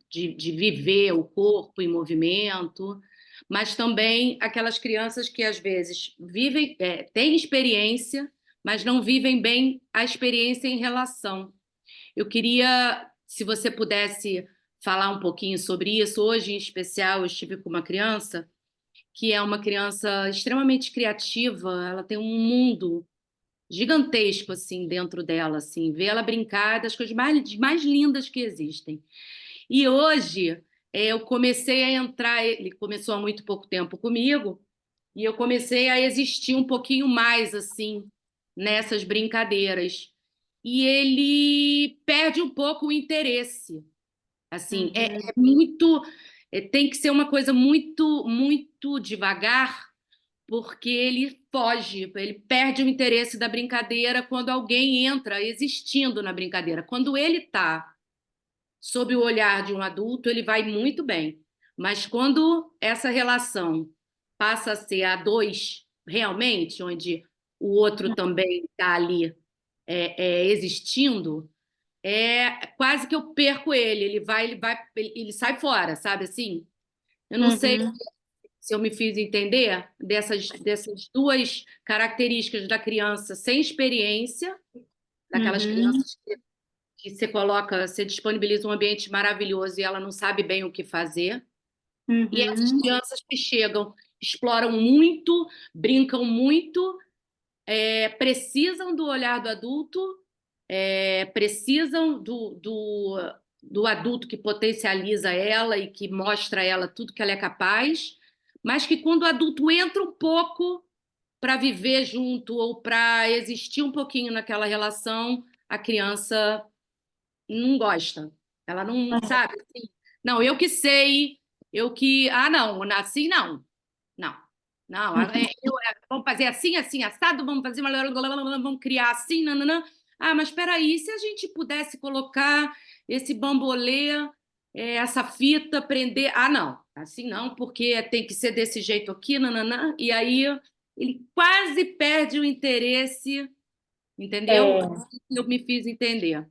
De viver o corpo em movimento, mas também aquelas crianças que às vezes têm experiência, mas não vivem bem a experiência em relação. Eu queria, se você pudesse falar um pouquinho sobre isso. Hoje, em especial, eu estive com uma criança que é uma criança extremamente criativa, ela tem um mundo gigantesco assim dentro dela, assim, ver ela brincar das coisas mais lindas que existem. E hoje eu comecei a entrar, ele começou há muito pouco tempo comigo, e eu comecei a existir um pouquinho mais assim nessas brincadeiras. E ele perde um pouco o interesse. Assim, muito, tem que ser uma coisa muito, muito devagar, porque ele foge, ele perde o interesse da brincadeira quando alguém entra existindo na brincadeira. Quando ele está sob o olhar de um adulto, ele vai muito bem. Mas quando essa relação passa a ser a dois, realmente, onde o outro também está ali existindo, quase que eu perco ele. Ele sai fora, sabe assim? Eu não sei se eu me fiz entender dessas duas características da criança sem experiência, daquelas crianças que você coloca, você disponibiliza um ambiente maravilhoso e ela não sabe bem o que fazer. E essas crianças que chegam, exploram muito, brincam muito, precisam do olhar do adulto, precisam do adulto que potencializa ela e que mostra a ela tudo que ela é capaz, mas que quando o adulto entra um pouco para viver junto ou para existir um pouquinho naquela relação, a criança não gosta. Ela não sabe, assim, não, eu que sei, eu que... Ah, não, assim não. Não, não, vamos fazer assim, assim, assado, vamos fazer vamos criar assim, nananã. Ah, mas espera aí, se a gente pudesse colocar esse bambolê, essa fita, prender... Ah, não, assim não, porque tem que ser desse jeito aqui, nananã. E aí ele quase perde o interesse, entendeu? Eu me fiz entender.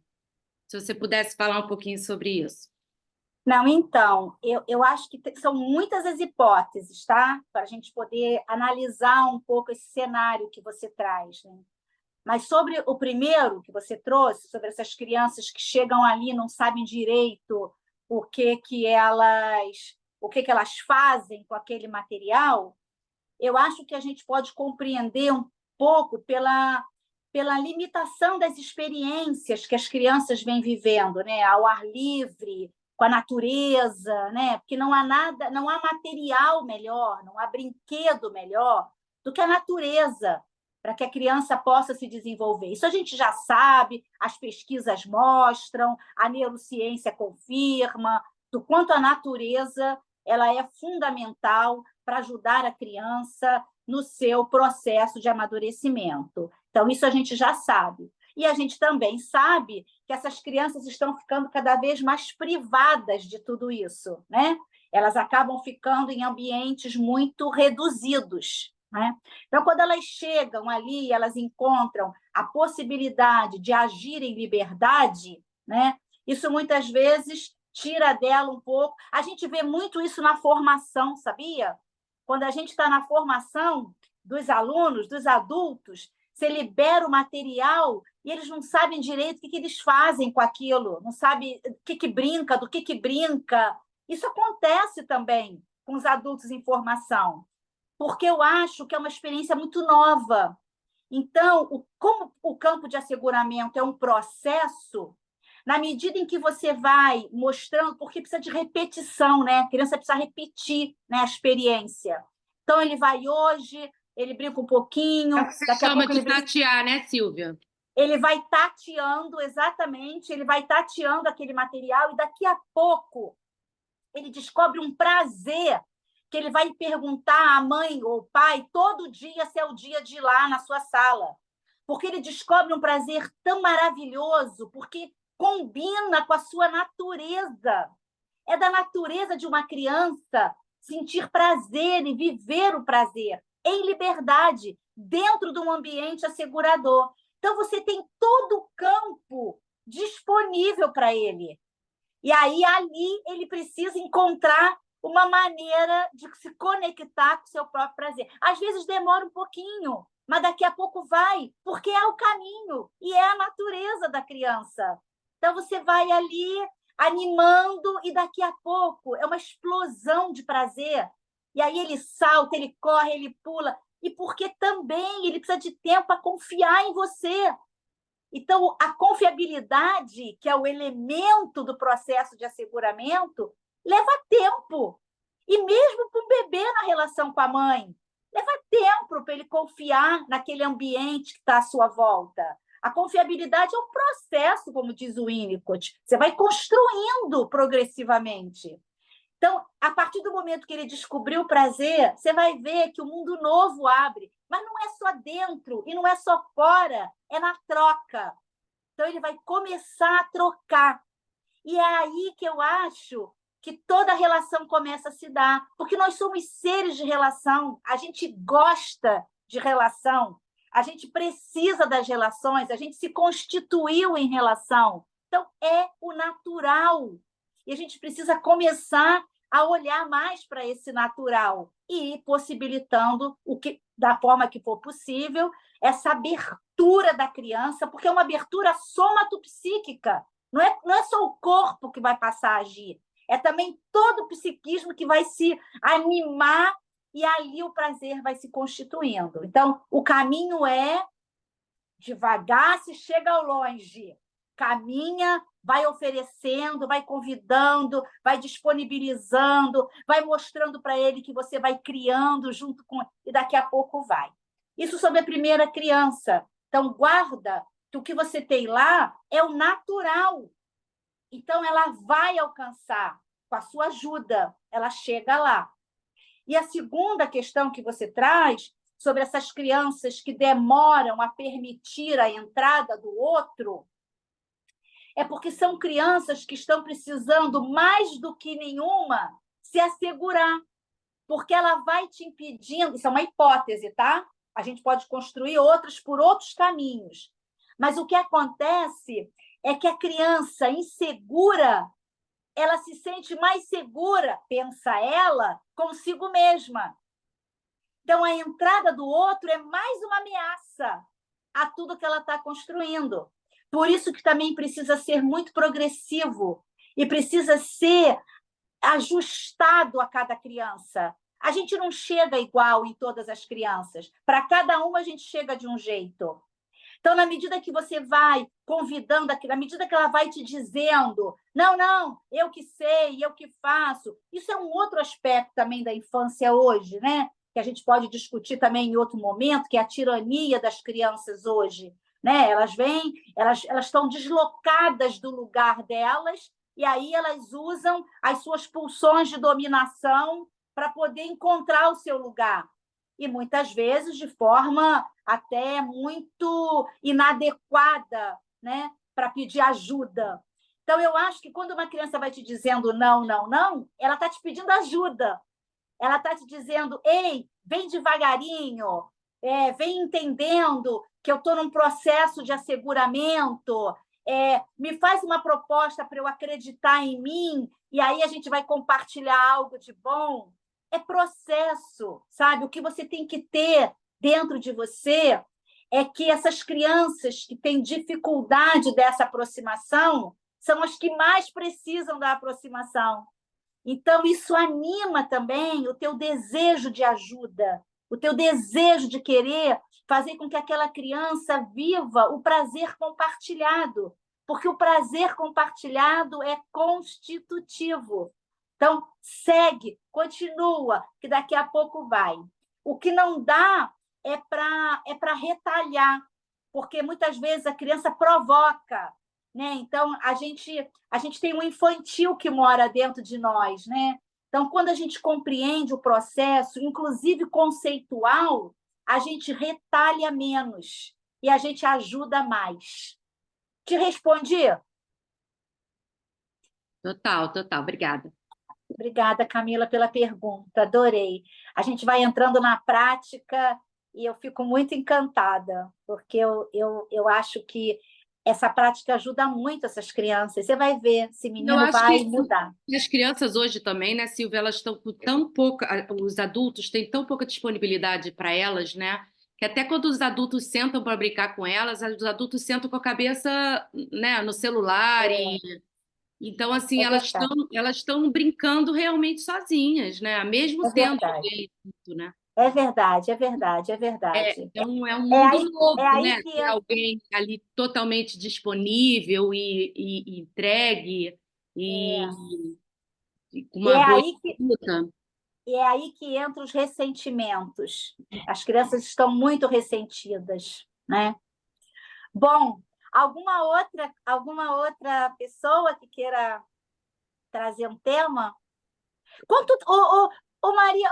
Se você pudesse falar um pouquinho sobre isso. Não, então, eu acho que são muitas as hipóteses, tá? Para a gente poder analisar um pouco esse cenário que você traz, né? Mas sobre o primeiro que você trouxe, sobre essas crianças que chegam ali e não sabem direito o que elas fazem com aquele material, eu acho que a gente pode compreender um pouco pela limitação das experiências que as crianças vêm vivendo, né? Ao ar livre, com a natureza, né? Porque não há nada, não há material melhor, não há brinquedo melhor do que a natureza para que a criança possa se desenvolver. Isso a gente já sabe, as pesquisas mostram, a neurociência confirma do quanto a natureza ela é fundamental para ajudar a criança no seu processo de amadurecimento. Então, isso a gente já sabe. E a gente também sabe que essas crianças estão ficando cada vez mais privadas de tudo isso, né? Elas acabam ficando em ambientes muito reduzidos, né? Então, quando elas chegam ali, elas encontram a possibilidade de agir em liberdade, né? Isso muitas vezes tira dela um pouco. A gente vê muito isso na formação, sabia? Quando a gente está na formação dos alunos, dos adultos, você libera o material e eles não sabem direito o que eles fazem com aquilo, não sabem o que brinca, do que brinca. Isso acontece também com os adultos em formação, porque eu acho que é uma experiência muito nova. Então, como o campo de asseguramento é um processo, na medida em que você vai mostrando, porque precisa de repetição, né? A criança precisa repetir, né, a experiência. Então, ele vai hoje, ele brinca um pouquinho. É o que você chama de tatear, né, Silvia? Ele vai tateando, exatamente, ele vai tateando aquele material e daqui a pouco ele descobre um prazer que ele vai perguntar à mãe ou ao pai todo dia se é o dia de ir lá na sua sala. Porque ele descobre um prazer tão maravilhoso, porque combina com a sua natureza. É da natureza de uma criança sentir prazer e viver o prazer em liberdade, dentro de um ambiente assegurador. Então, você tem todo o campo disponível para ele. E aí, ali, ele precisa encontrar uma maneira de se conectar com o seu próprio prazer. Às vezes demora um pouquinho, mas daqui a pouco vai, porque é o caminho e é a natureza da criança. Então, você vai ali animando e daqui a pouco é uma explosão de prazer. E aí ele salta, ele corre, ele pula. E porque também ele precisa de tempo para confiar em você. Então, a confiabilidade, que é o elemento do processo de asseguramento, leva tempo. E mesmo para um bebê na relação com a mãe, leva tempo para ele confiar naquele ambiente que está à sua volta. A confiabilidade é um processo, como diz o Winnicott. Você vai construindo progressivamente. Então, a partir do momento que ele descobriu o prazer, você vai ver que o mundo novo abre. Mas não é só dentro e não é só fora, é na troca. Então, ele vai começar a trocar. E é aí que eu acho que toda relação começa a se dar. Porque nós somos seres de relação, a gente gosta de relação, a gente precisa das relações, a gente se constituiu em relação. Então, é o natural. E a gente precisa começar a olhar mais para esse natural e ir possibilitando, da forma que for possível, essa abertura da criança, porque é uma abertura somatopsíquica. Não é só o corpo que vai passar a agir, é também todo o psiquismo que vai se animar e ali o prazer vai se constituindo. Então, o caminho é devagar, se chega ao longe. Caminha, vai oferecendo, vai convidando, vai disponibilizando, vai mostrando para ele que você vai criando junto com... E daqui a pouco vai. Isso sobre a primeira criança. Então, guarda que o que você tem lá é o natural. Então, ela vai alcançar, com a sua ajuda, ela chega lá. E a segunda questão que você traz, sobre essas crianças que demoram a permitir a entrada do outro, é porque são crianças que estão precisando, mais do que nenhuma, se assegurar. Porque ela vai te impedindo, isso é uma hipótese, tá? A gente pode construir outras por outros caminhos. Mas o que acontece é que a criança insegura, ela se sente mais segura, pensa ela, consigo mesma. Então, a entrada do outro é mais uma ameaça a tudo que ela está construindo. Por isso que também precisa ser muito progressivo e precisa ser ajustado a cada criança. A gente não chega igual em todas as crianças. Para cada uma, a gente chega de um jeito. Então, na medida que você vai convidando, na medida que ela vai te dizendo, não, eu que sei, eu que faço, isso é um outro aspecto também da infância hoje, né? Que a gente pode discutir também em outro momento, que é a tirania das crianças hoje. Né? Elas vêm, elas estão deslocadas do lugar delas, e aí elas usam as suas pulsões de dominação para poder encontrar o seu lugar. E muitas vezes de forma até muito inadequada, né? Para pedir ajuda. Então, eu acho que quando uma criança vai te dizendo não, ela está te pedindo ajuda. Ela está te dizendo, ei, vem devagarinho, vem entendendo que eu estou num processo de asseguramento, me faz uma proposta para eu acreditar em mim, e aí a gente vai compartilhar algo de bom. É processo, sabe? O que você tem que ter dentro de você é que essas crianças que têm dificuldade dessa aproximação são as que mais precisam da aproximação. Então, isso anima também o teu desejo de ajuda, o teu desejo de querer fazer com que aquela criança viva o prazer compartilhado, porque o prazer compartilhado é constitutivo. Então, segue, continua, que daqui a pouco vai. O que não dá é para retalhar, porque muitas vezes a criança provoca, né? Então, a gente tem um infantil que mora dentro de nós, né? Então, quando a gente compreende o processo, inclusive conceitual, a gente retalha menos e a gente ajuda mais. Te respondi? Total, obrigada. Obrigada, Camila, pela pergunta, adorei. A gente vai entrando na prática e eu fico muito encantada, porque eu acho que essa prática ajuda muito essas crianças. Você vai ver, esse menino vai mudar. As crianças hoje também, né, Silvia, elas estão com tão pouca, os adultos têm tão pouca disponibilidade para elas, né, que até quando os adultos sentam para brincar com elas, os adultos sentam com a cabeça, né, no celular então, assim, elas estão brincando realmente sozinhas, né? Mesmo tendo alguém junto, né? É verdade. Então, é um mundo novo, né? Que ter alguém ali totalmente disponível e entregue e com uma boa escuta. E é aí que entram os ressentimentos. As crianças estão muito ressentidas, né? Bom, alguma outra pessoa que queira trazer um tema?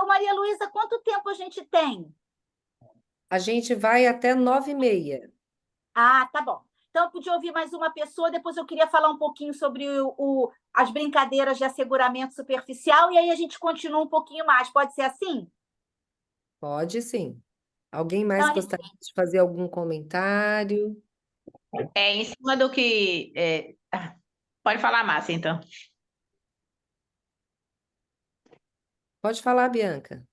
Maria Luísa, quanto tempo a gente tem? A gente vai até 9h30. Ah, tá bom. Então, eu podia ouvir mais uma pessoa, depois eu queria falar um pouquinho sobre as brincadeiras de asseguramento superficial, e aí a gente continua um pouquinho mais. Pode ser assim? Pode, sim. Alguém mais gostaria de fazer algum comentário? Em cima do que... Pode falar, Márcia, então. Pode falar, Bianca.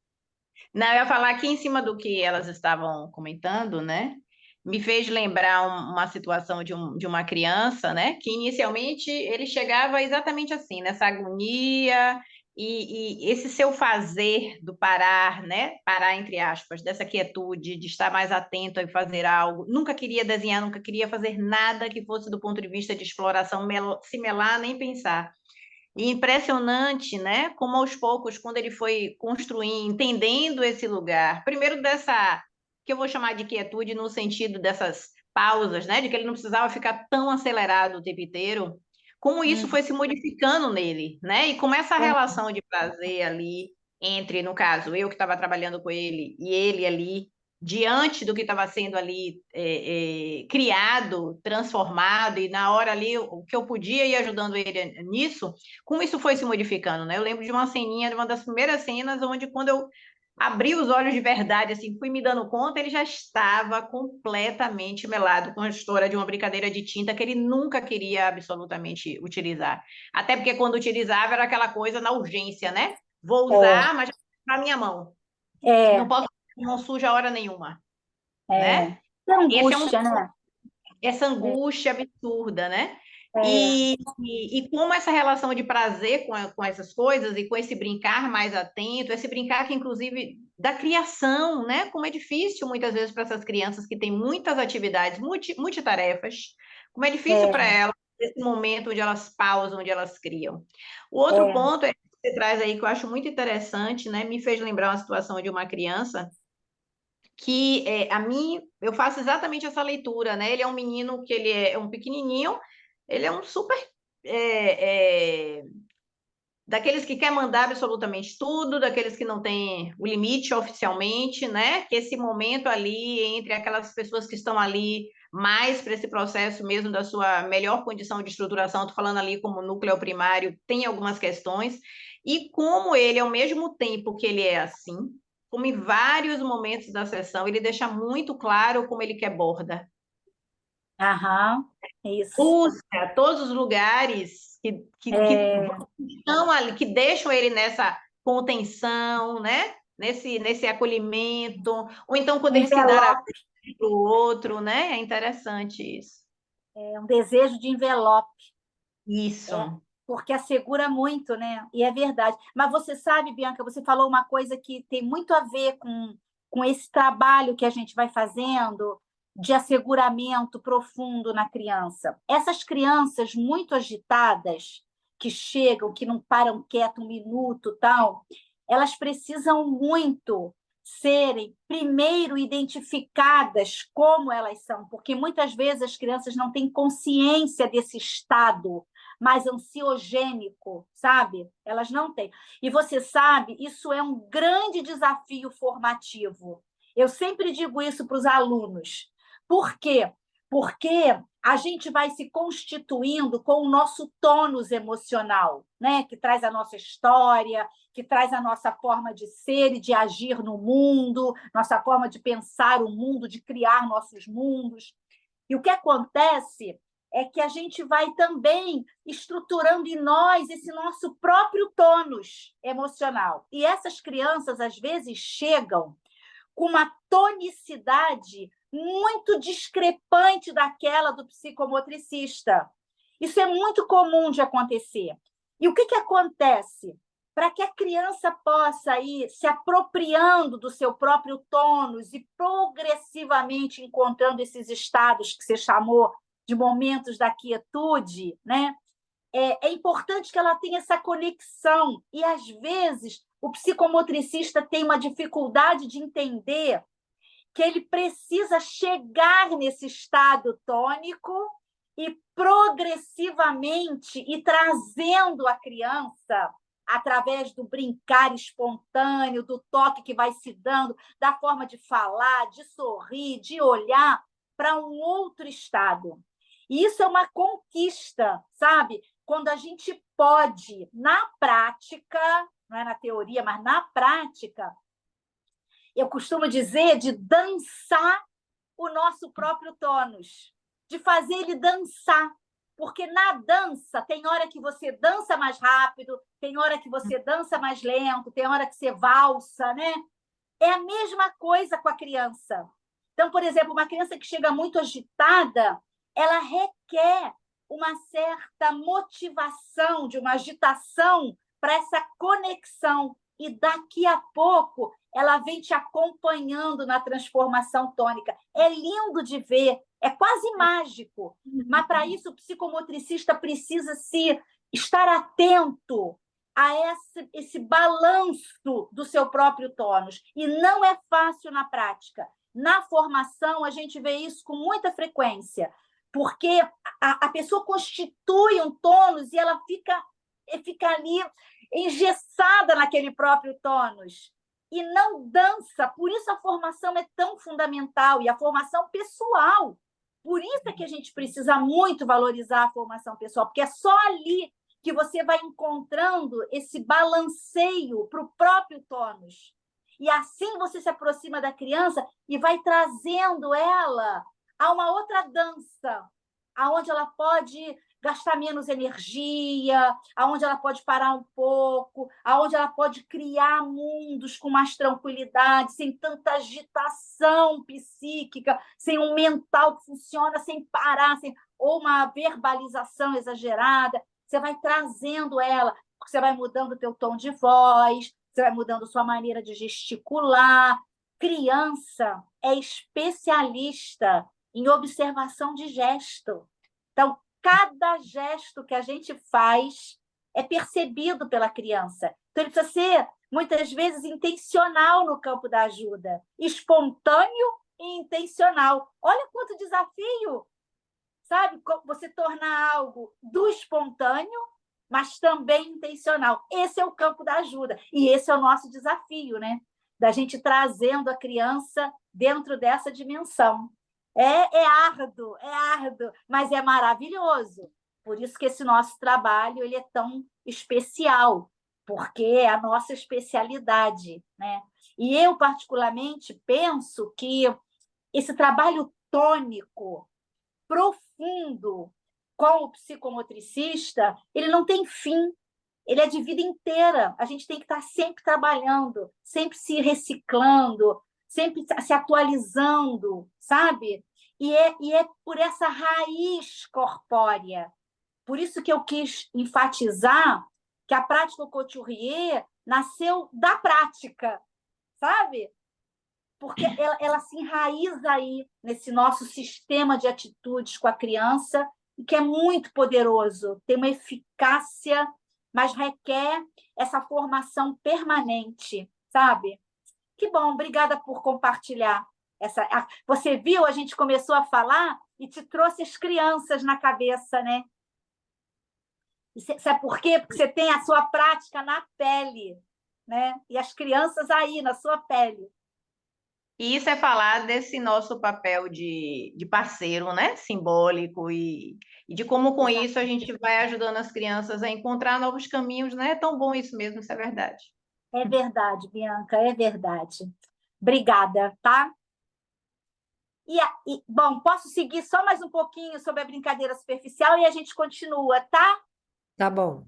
Não, eu ia falar aqui em cima do que elas estavam comentando, né? Me fez lembrar uma situação de uma criança, né? Que inicialmente ele chegava exatamente assim, nessa agonia e esse seu fazer do parar, né? Parar, entre aspas, dessa quietude, de estar mais atento a fazer algo. Nunca queria desenhar, nunca queria fazer nada que fosse do ponto de vista de exploração, se melar, nem pensar. E impressionante, né? Como aos poucos, quando ele foi construindo, entendendo esse lugar, primeiro dessa, que eu vou chamar de quietude no sentido dessas pausas, né? De que ele não precisava ficar tão acelerado o tempo inteiro, como isso foi se modificando nele, né? E como essa relação de prazer ali entre, no caso, eu que estava trabalhando com ele e ele ali, diante do que estava sendo ali criado, transformado, e na hora ali o que eu podia ir ajudando ele nisso, como isso foi se modificando, né? Eu lembro de uma ceninha, de uma das primeiras cenas, onde quando eu abri os olhos de verdade, assim, fui me dando conta, ele já estava completamente melado com a história de uma brincadeira de tinta que ele nunca queria absolutamente utilizar. Até porque quando utilizava era aquela coisa na urgência, né? Vou usar, mas já está na minha mão. Não posso, não suja hora nenhuma, né? Que Esse angústia, né? essa angústia absurda, né? E como essa relação de prazer com essas coisas e com esse brincar mais atento, esse brincar que, inclusive, da criação, né? Como é difícil, muitas vezes, para essas crianças que têm muitas atividades, multitarefas, como é difícil para elas, esse momento onde elas pausam, onde elas criam. O outro ponto que você traz aí, que eu acho muito interessante, né? Me fez lembrar uma situação de uma criança que a mim, eu faço exatamente essa leitura, né? Ele é um menino que ele é um pequenininho, ele é um super daqueles que quer mandar absolutamente tudo, daqueles que não tem o limite oficialmente, né? Que esse momento ali entre aquelas pessoas que estão ali mais para esse processo mesmo da sua melhor condição de estruturação, estou falando ali como núcleo primário, tem algumas questões, e como ele, ao mesmo tempo que ele é assim, como em vários momentos da sessão, ele deixa muito claro como ele quer borda. Isso. Busca todos os lugares que estão ali, que deixam ele nessa contenção, né? Nesse acolhimento, ou então quando ele se dá para o outro, né? É interessante isso. É um desejo de envelope. Isso. Porque assegura muito, né? E é verdade. Mas você sabe, Bianca, você falou uma coisa que tem muito a ver com esse trabalho que a gente vai fazendo de asseguramento profundo na criança. Essas crianças muito agitadas, que chegam, que não param quieto um minuto, tal, elas precisam muito serem primeiro identificadas como elas são, porque muitas vezes as crianças não têm consciência desse estado mais ansiogênico, sabe? Elas não têm. E você sabe, isso é um grande desafio formativo. Eu sempre digo isso para os alunos. Por quê? Porque a gente vai se constituindo com o nosso tônus emocional, né? Que traz a nossa história, que traz a nossa forma de ser e de agir no mundo, nossa forma de pensar o mundo, de criar nossos mundos. E o que acontece é que a gente vai também estruturando em nós esse nosso próprio tônus emocional. E essas crianças, às vezes, chegam com uma tonicidade muito discrepante daquela do psicomotricista. Isso é muito comum de acontecer. E o que acontece? Para que a criança possa ir se apropriando do seu próprio tônus e progressivamente encontrando esses estados que você chamou de momentos da quietude, né? É importante que ela tenha essa conexão. E, às vezes, o psicomotricista tem uma dificuldade de entender que ele precisa chegar nesse estado tônico e, progressivamente, ir trazendo a criança através do brincar espontâneo, do toque que vai se dando, da forma de falar, de sorrir, de olhar para um outro estado. E isso é uma conquista, sabe? Quando a gente pode, na prática, não é na teoria, mas na prática, eu costumo dizer de dançar o nosso próprio tônus, de fazer ele dançar. Porque na dança, tem hora que você dança mais rápido, tem hora que você dança mais lento, tem hora que você valsa, né? É a mesma coisa com a criança. Então, por exemplo, uma criança que chega muito agitada, ela requer uma certa motivação, de uma agitação para essa conexão. E daqui a pouco ela vem te acompanhando na transformação tônica. É lindo de ver, é quase mágico. Mas, para isso, o psicomotricista precisa estar atento a esse balanço do seu próprio tônus. E não é fácil na prática. Na formação, a gente vê isso com muita frequência, porque a pessoa constitui um tônus e ela fica ali engessada naquele próprio tônus e não dança. Por isso a formação é tão fundamental, e a formação pessoal. Por isso é que a gente precisa muito valorizar a formação pessoal, porque é só ali que você vai encontrando esse balanceio para o próprio tônus. E assim você se aproxima da criança e vai trazendo ela a uma outra dança, aonde ela pode gastar menos energia, aonde ela pode parar um pouco, aonde ela pode criar mundos com mais tranquilidade, sem tanta agitação psíquica, sem um mental que funciona sem parar, ou uma verbalização exagerada. Você vai trazendo ela, você vai mudando o teu tom de voz, você vai mudando sua maneira de gesticular. Criança é especialista em observação de gesto. Então, cada gesto que a gente faz é percebido pela criança. Então, ele precisa ser, muitas vezes, intencional no campo da ajuda. Espontâneo e intencional. Olha quanto desafio, sabe? Você tornar algo do espontâneo, mas também intencional. Esse é o campo da ajuda. E esse é o nosso desafio, né? Da gente trazendo a criança dentro dessa dimensão. É árduo, mas é maravilhoso. Por isso que esse nosso trabalho ele é tão especial, porque é a nossa especialidade, né? E eu, particularmente, penso que esse trabalho tônico, profundo, com o psicomotricista, ele não tem fim, ele é de vida inteira. A gente tem que estar sempre trabalhando, sempre se reciclando, sempre se atualizando, sabe? E é por essa raiz corpórea. Por isso que eu quis enfatizar que a prática Couturier nasceu da prática, sabe? Porque ela se enraiza aí nesse nosso sistema de atitudes com a criança, que é muito poderoso, tem uma eficácia, mas requer essa formação permanente, sabe? Que bom, obrigada por compartilhar. Você viu, a gente começou a falar e te trouxe as crianças na cabeça, né? Sabe por quê? Porque você tem a sua prática na pele, né? E as crianças aí, na sua pele. E isso é falar desse nosso papel de parceiro, né? Simbólico, e de como com isso a gente vai ajudando as crianças a encontrar novos caminhos, né? É tão bom isso mesmo, isso é verdade. É verdade, Bianca, é verdade. Obrigada, tá? Bom, posso seguir só mais um pouquinho sobre a brincadeira superficial e a gente continua, tá? Tá bom.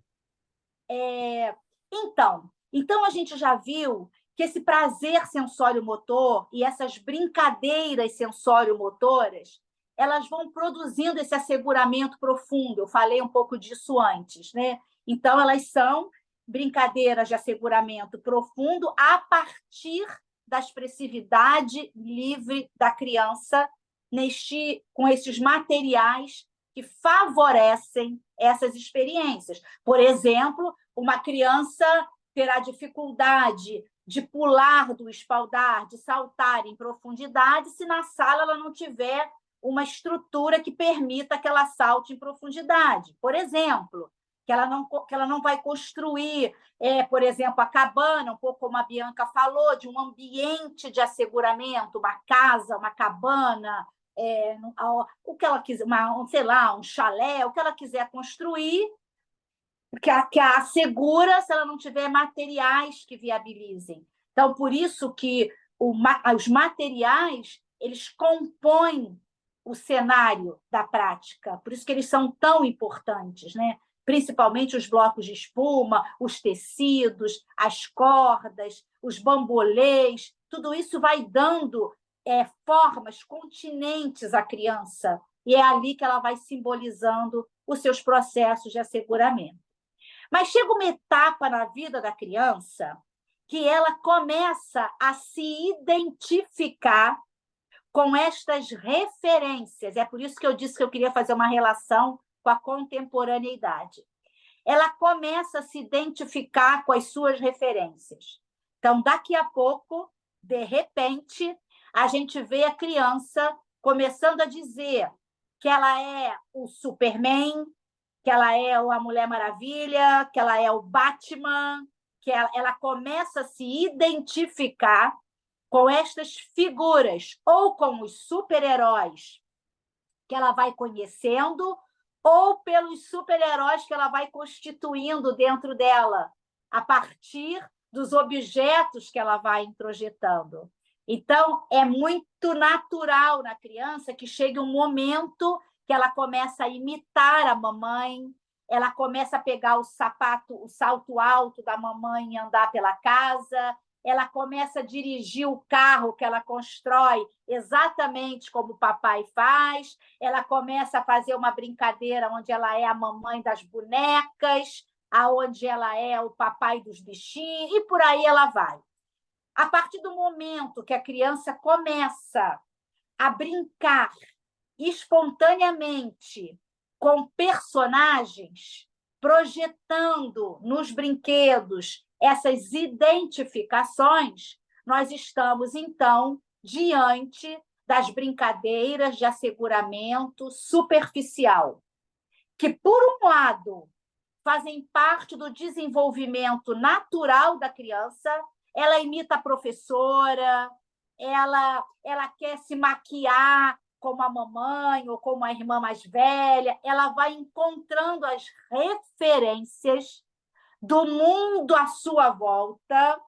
Então a gente já viu que esse prazer sensório-motor e essas brincadeiras sensório-motoras, elas vão produzindo esse asseguramento profundo. Eu falei um pouco disso antes, né? Então, elas são brincadeiras de asseguramento profundo a partir da expressividade livre da criança com esses materiais que favorecem essas experiências. Por exemplo, uma criança terá dificuldade de pular do espaldar, de saltar em profundidade, se na sala ela não tiver uma estrutura que permita que ela salte em profundidade. Por exemplo, que ela não vai construir, por exemplo, a cabana, um pouco como a Bianca falou, de um ambiente de asseguramento, uma casa, uma cabana, o que ela quiser, sei lá, um chalé, o que ela quiser construir, que a assegura se ela não tiver materiais que viabilizem. Então, por isso que os materiais eles compõem o cenário da prática, por isso que eles são tão importantes, né? Principalmente os blocos de espuma, os tecidos, as cordas, os bambolês, tudo isso vai dando formas, continentes à criança, e é ali que ela vai simbolizando os seus processos de asseguramento. Mas chega uma etapa na vida da criança que ela começa a se identificar com estas referências. É por isso que eu disse que eu queria fazer uma relação com a contemporaneidade. Ela começa a se identificar com as suas referências. Então, daqui a pouco, de repente, a gente vê a criança começando a dizer que ela é o Superman, que ela é a Mulher Maravilha, que ela é o Batman, que ela começa a se identificar com estas figuras, ou com os super-heróis que ela vai conhecendo, ou pelos super-heróis que ela vai constituindo dentro dela, a partir dos objetos que ela vai introjetando. Então, é muito natural na criança que chegue um momento que ela começa a imitar a mamãe, ela começa a pegar o salto alto da mamãe e andar pela casa, ela começa a dirigir o carro que ela constrói exatamente como o papai faz, ela começa a fazer uma brincadeira onde ela é a mamãe das bonecas, aonde ela é o papai dos bichinhos, e por aí ela vai. A partir do momento que a criança começa a brincar espontaneamente com personagens, projetando nos brinquedos essas identificações, nós estamos, então, diante das brincadeiras de asseguramento superficial, que, por um lado, fazem parte do desenvolvimento natural da criança. Ela imita a professora, ela quer se maquiar como a mamãe ou como a irmã mais velha, ela vai encontrando as referências do mundo à sua volta,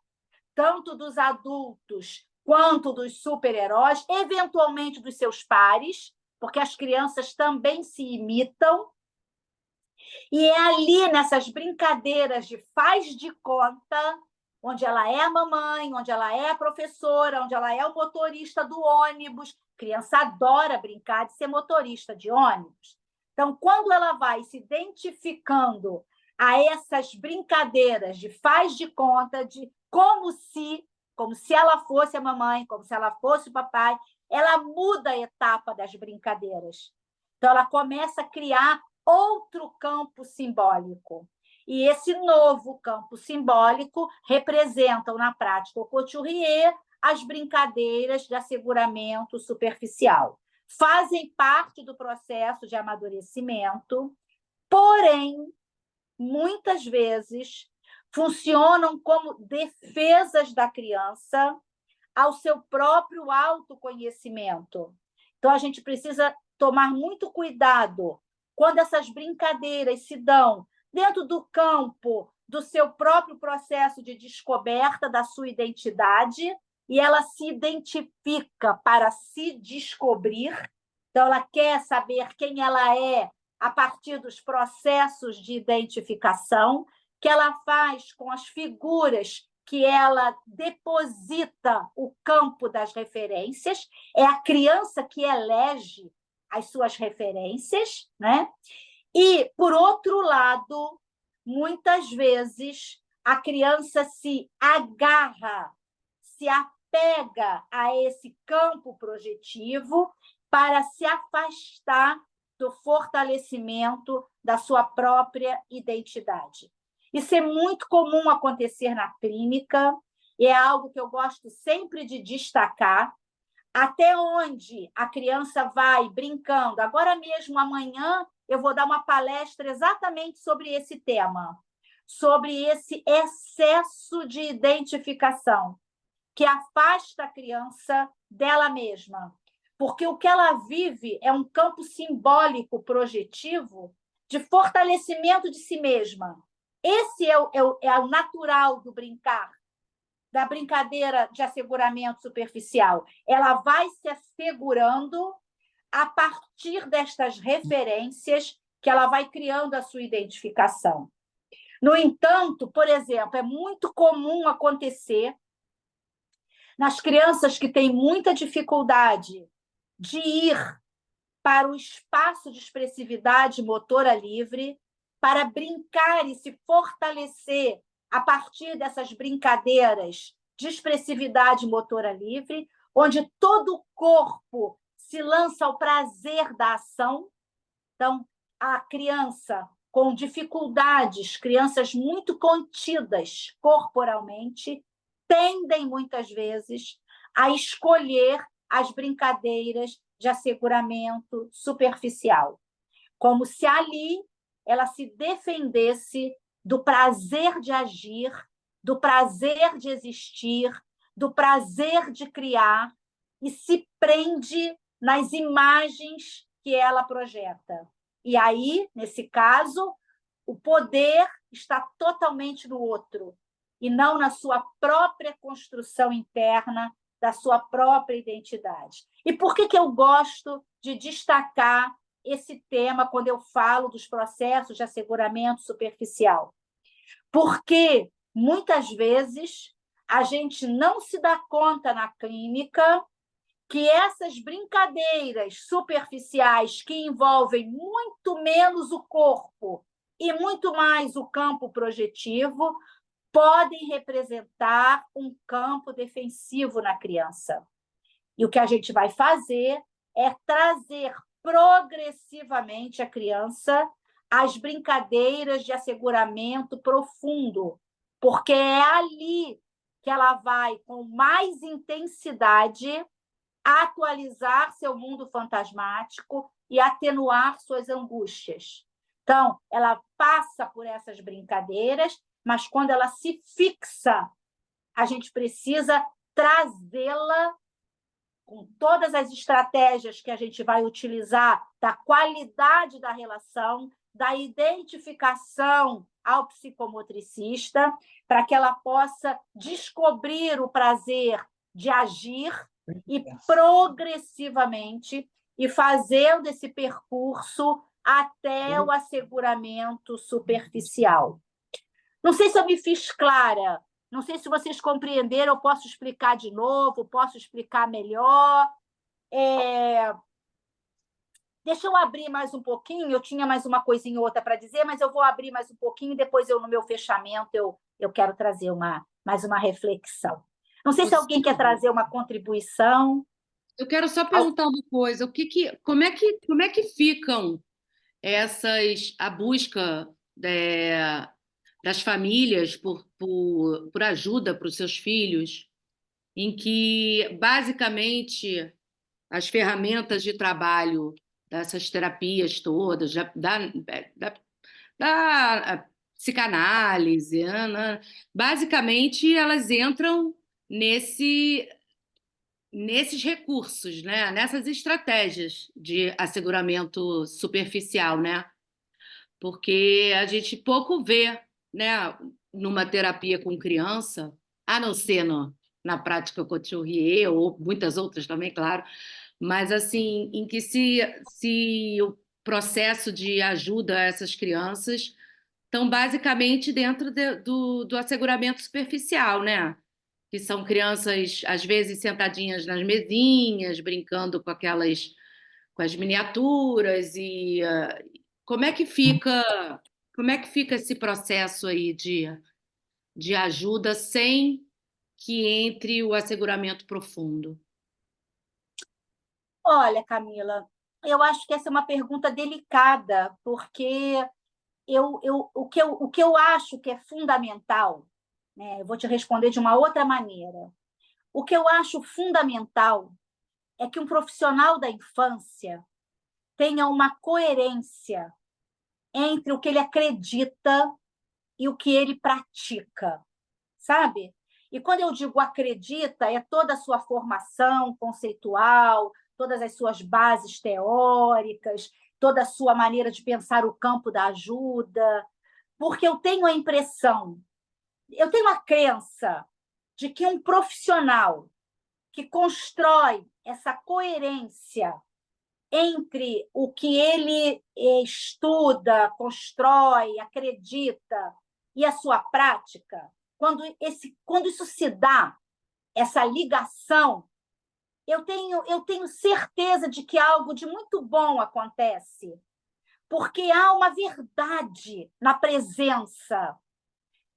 tanto dos adultos quanto dos super-heróis, eventualmente dos seus pares, porque as crianças também se imitam. E é ali, nessas brincadeiras de faz de conta, onde ela é a mamãe, onde ela é a professora, onde ela é o motorista do ônibus. A criança adora brincar de ser motorista de ônibus. Então, quando ela vai se identificando a essas brincadeiras de faz de conta, de como se ela fosse a mamãe, como se ela fosse o papai, ela muda a etapa das brincadeiras. Então, ela começa a criar outro campo simbólico. E esse novo campo simbólico representam, na prática, o couturier, as brincadeiras de asseguramento superficial. Fazem parte do processo de amadurecimento, porém, muitas vezes, funcionam como defesas da criança ao seu próprio autoconhecimento. Então, a gente precisa tomar muito cuidado quando essas brincadeiras se dão dentro do campo do seu próprio processo de descoberta da sua identidade, e ela se identifica para se descobrir. Então, ela quer saber quem ela é a partir dos processos de identificação que ela faz com as figuras que ela deposita o campo das referências. É a criança que elege as suas referências, né? E, por outro lado, muitas vezes a criança se agarra, se apega a esse campo projetivo para se afastar do fortalecimento da sua própria identidade. Isso é muito comum acontecer na clínica, e é algo que eu gosto sempre de destacar, até onde a criança vai brincando. Agora mesmo, amanhã, eu vou dar uma palestra exatamente sobre esse tema, sobre esse excesso de identificação, que afasta a criança dela mesma. Porque o que ela vive é um campo simbólico projetivo de fortalecimento de si mesma. Esse é o natural do brincar, da brincadeira de asseguramento superficial. Ela vai se assegurando a partir destas referências que ela vai criando a sua identificação. No entanto, por exemplo, é muito comum acontecer nas crianças que têm muita dificuldade de ir para o espaço de expressividade motora livre, para brincar e se fortalecer a partir dessas brincadeiras de expressividade motora livre, onde todo o corpo se lança ao prazer da ação. Então, a criança com dificuldades, crianças muito contidas corporalmente, tendem, muitas vezes, a escolher as brincadeiras de asseguramento superficial, como se ali ela se defendesse do prazer de agir, do prazer de existir, do prazer de criar, e se prende nas imagens que ela projeta. E aí, nesse caso, o poder está totalmente no outro, e não na sua própria construção interna, da sua própria identidade. E por que eu gosto de destacar esse tema quando eu falo dos processos de asseguramento superficial? Porque, muitas vezes, a gente não se dá conta na clínica que essas brincadeiras superficiais que envolvem muito menos o corpo e muito mais o campo projetivo podem representar um campo defensivo na criança. E o que a gente vai fazer é trazer progressivamente a criança às brincadeiras de asseguramento profundo, porque é ali que ela vai, com mais intensidade, atualizar seu mundo fantasmático e atenuar suas angústias. Então, ela passa por essas brincadeiras, mas quando ela se fixa, a gente precisa trazê-la com todas as estratégias que a gente vai utilizar, da qualidade da relação, da identificação ao psicomotricista, para que ela possa descobrir o prazer de agir e progressivamente ir fazendo esse percurso até o asseguramento superficial. Não sei se eu me fiz clara, não sei se vocês compreenderam, eu posso explicar de novo, posso explicar melhor. Deixa eu abrir mais um pouquinho, eu tinha mais uma coisinha ou outra para dizer, mas eu vou abrir mais um pouquinho e depois no meu fechamento, eu quero trazer mais uma reflexão. Não sei se alguém quer trazer uma contribuição. Eu quero só perguntar uma coisa, como é que ficam a busca das famílias por ajuda para os seus filhos, em que, basicamente, as ferramentas de trabalho dessas terapias todas, da psicanálise, né? Basicamente, elas entram nesses recursos, né? Nessas estratégias de asseguramento superficial, né? Porque a gente pouco vê, né, numa terapia com criança, a não ser na prática Couturier, ou muitas outras também, claro, mas assim, em que se o processo de ajuda a essas crianças estão basicamente dentro do asseguramento superficial, né? Que são crianças, às vezes, sentadinhas nas mesinhas, brincando com as miniaturas, e como é que fica esse processo aí de ajuda sem que entre o asseguramento profundo? Olha, Camila, eu acho que essa é uma pergunta delicada, porque o que eu acho que é fundamental, né, eu vou te responder de uma outra maneira. O que eu acho fundamental é que um profissional da infância tenha uma coerência entre o que ele acredita e o que ele pratica, sabe? E quando eu digo acredita, é toda a sua formação conceitual, todas as suas bases teóricas, toda a sua maneira de pensar o campo da ajuda, porque eu tenho a impressão, eu tenho a crença de que um profissional que constrói essa coerência entre o que ele estuda, constrói, acredita e a sua prática, quando isso se dá, essa ligação, eu tenho certeza de que algo de muito bom acontece, porque há uma verdade na presença.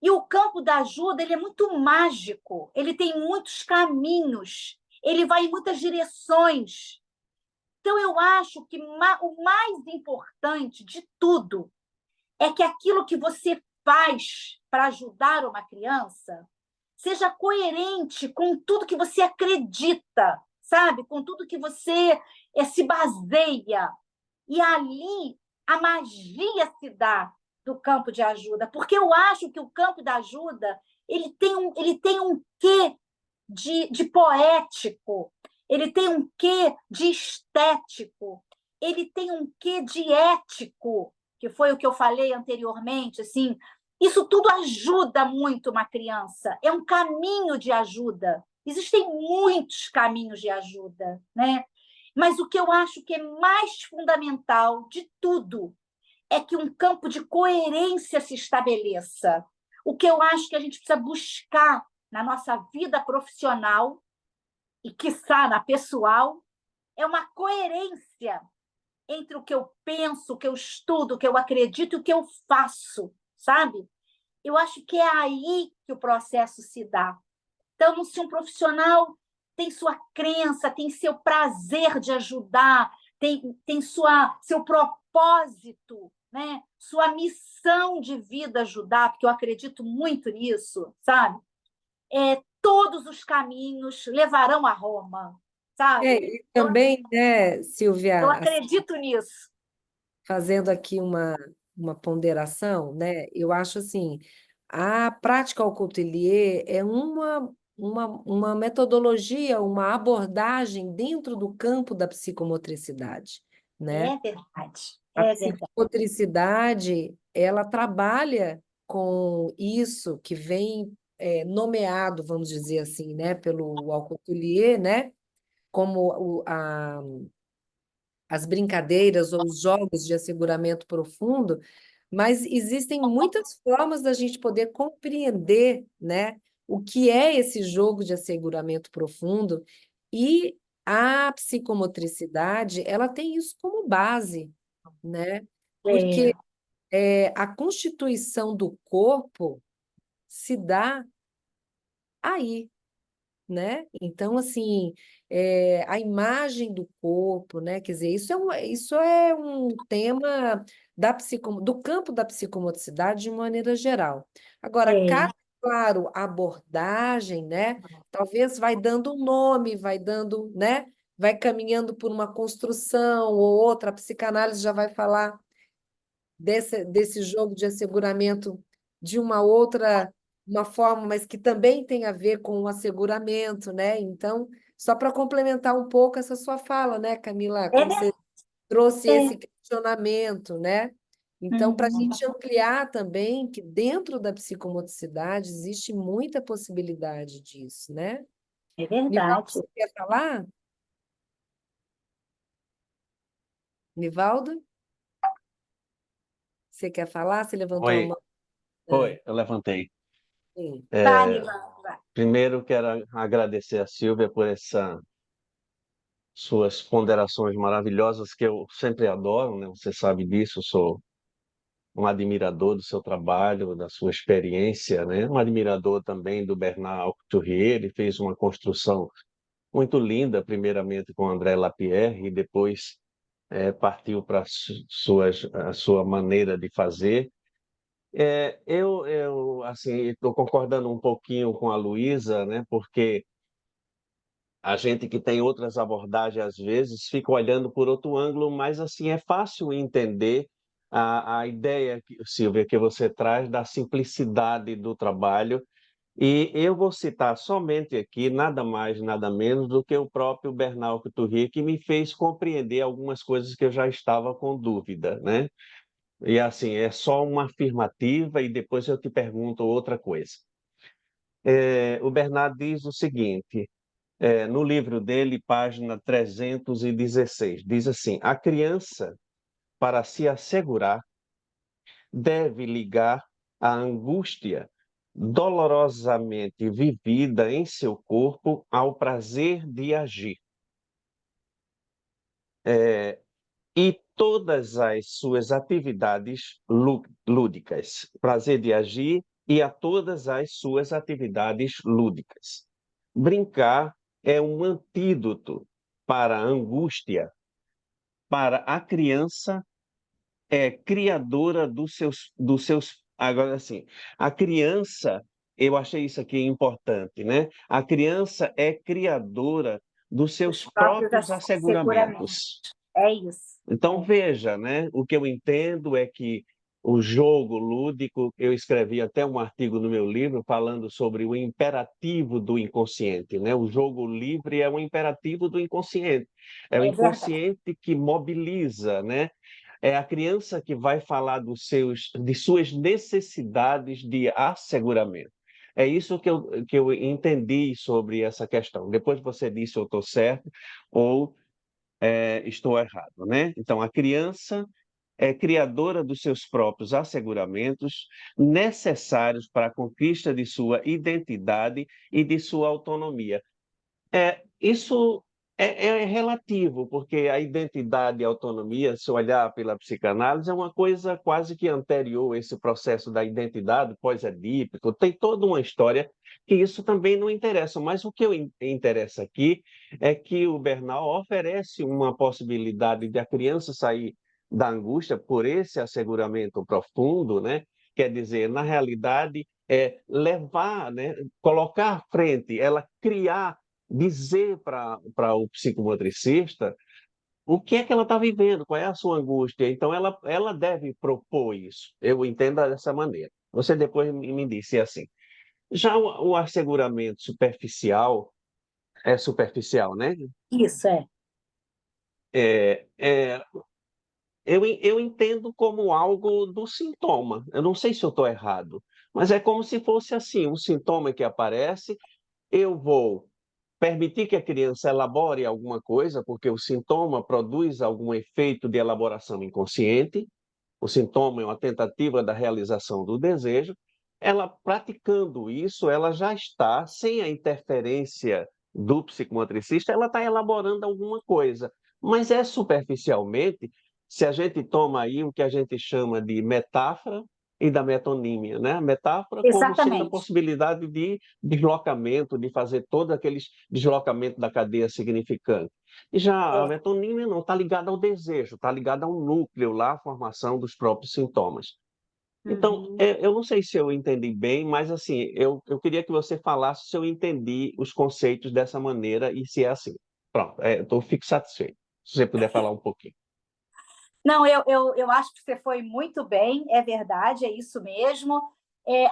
E o campo da ajuda ele é muito mágico, ele tem muitos caminhos, ele vai em muitas direções. Então, eu acho que o mais importante de tudo é que aquilo que você faz para ajudar uma criança seja coerente com tudo que você acredita sabe? Com tudo que você se baseia. E ali a magia se dá do campo de ajuda, porque eu acho que o campo da ajuda ele tem um quê de poético, ele tem um quê de estético, ele tem um quê de ético, que foi o que eu falei anteriormente, assim, isso tudo ajuda muito uma criança, é um caminho de ajuda. Existem muitos caminhos de ajuda, né? Mas o que eu acho que é mais fundamental de tudo é que um campo de coerência se estabeleça. O que eu acho que a gente precisa buscar na nossa vida profissional e, quiçá, na pessoal, é uma coerência entre o que eu penso, o que eu estudo, o que eu acredito e o que eu faço, sabe? Eu acho que é aí que o processo se dá. Então, se um profissional tem sua crença, tem seu prazer de ajudar, tem seu propósito, né? Sua missão de vida ajudar, porque eu acredito muito nisso, sabe? Todos os caminhos levarão a Roma, sabe? E também, né, Eu Silvia, acredito nisso. fazendo aqui uma ponderação, né? Eu acho assim, a prática ao coutelier é uma metodologia, uma abordagem dentro do campo da psicomotricidade, né? É verdade, A é verdade. psicomotricidade, ela trabalha com isso que vem nomeado, vamos dizer assim, né, pelo Alcoutelier, né, como as brincadeiras ou os jogos de asseguramento profundo, mas existem muitas formas da gente poder compreender, né, o que é esse jogo de asseguramento profundo, e a psicomotricidade, ela tem isso como base, né? Porque a constituição do corpo se dá aí, né? Então, assim, a imagem do corpo, né? Quer dizer, isso é um tema do campo da psicomotricidade de maneira geral. Agora, cada, claro, abordagem, né? Talvez vai dando um nome, vai dando, né? Vai caminhando por uma construção ou outra, a psicanálise já vai falar desse jogo de asseguramento de uma forma, mas que também tem a ver com o asseguramento, né? Então, só para complementar um pouco essa sua fala, né, Camila, É quando você trouxe verdade. esse questionamento, né? Então, para a gente ampliar também que dentro da psicomotricidade existe muita possibilidade disso, né? É Nivaldo, verdade. você quer falar? Nivaldo, você quer falar? Você levantou a Oi, mão. Ah, eu levantei. sim. Vai, Nivaldo, vai. Primeiro, quero agradecer a Silvia por essas suas ponderações maravilhosas, que eu sempre adoro, né? Você sabe disso, eu sou um admirador do seu trabalho, da sua experiência, né? Um admirador também do Bernard Couturier, ele fez uma construção muito linda, primeiramente com André Lapierre, e depois partiu para a sua maneira de fazer. Eu assim, estou concordando um pouquinho com a Luísa, né? Porque a gente que tem outras abordagens, às vezes, fica olhando por outro ângulo, mas assim é fácil entender a ideia, Silvia, que você traz da simplicidade do trabalho. E eu vou citar somente aqui nada mais, nada menos do que o próprio Bernard Couturier, que me fez compreender algumas coisas que eu já estava com dúvida, né? E assim, é só uma afirmativa e depois eu te pergunto outra coisa. O Bernard diz o seguinte, no livro dele, página 316, diz assim: a criança, para se assegurar, deve ligar a angústia dolorosamente vivida em seu corpo ao prazer de agir. E todas as suas atividades lúdicas, prazer de agir e a todas as suas atividades lúdicas. Brincar é um antídoto para a angústia. Para a criança, é criadora dos seus. Agora, assim, a criança, eu achei isso aqui importante, né? A criança é criadora dos seus Os próprios próprios asseguramentos. É isso. Então, veja, né? O que eu entendo é que o jogo lúdico, eu escrevi até um artigo no meu livro falando sobre o imperativo do inconsciente, né? O jogo livre é um imperativo do inconsciente. É o É verdade. inconsciente que mobiliza, né? É a criança que vai falar de suas necessidades de asseguramento. É isso que eu entendi sobre essa questão. Depois você disse eu estou certo ou estou errado, né? Então, a criança é criadora dos seus próprios asseguramentos necessários para a conquista de sua identidade e de sua autonomia. Isso é relativo, porque a identidade e a autonomia, se olhar pela psicanálise, é uma coisa quase que anterior a esse processo da identidade pós-edípico. Tem toda uma história que isso também não interessa. Mas o que interessa aqui é que o Bernal oferece uma possibilidade de a criança sair da angústia por esse asseguramento profundo, né? Quer dizer, na realidade, levar, né? Colocar à frente, ela criar, dizer para o psicomotricista o que é que ela está vivendo, qual é a sua angústia. Então, ela deve propor isso. Eu entendo dessa maneira. Você depois me disse assim. Já o asseguramento superficial, é superficial, né? Isso, é. É, é, eu entendo como algo do sintoma. Eu não sei se eu estou errado, mas é como se fosse assim, um sintoma que aparece, eu vou permitir que a criança elabore alguma coisa, porque o sintoma produz algum efeito de elaboração inconsciente, o sintoma é uma tentativa da realização do desejo. Ela praticando isso, ela já está, sem a interferência do psicomotricista, ela está elaborando alguma coisa. Mas é superficialmente, se a gente toma aí o que a gente chama de metáfora e da metonímia, né? A metáfora como sendo a Exatamente. possibilidade de deslocamento, de fazer todo aqueles deslocamento da cadeia significante. E já a metonímia não, está ligada ao desejo, está ligada ao núcleo lá, a formação dos próprios sintomas. Então, eu não sei se eu entendi bem, mas assim, eu queria que você falasse se eu entendi os conceitos dessa maneira e se é assim. Pronto, fico satisfeito. Se você puder falar um pouquinho. Não, eu acho que você foi muito bem, é verdade, é isso mesmo.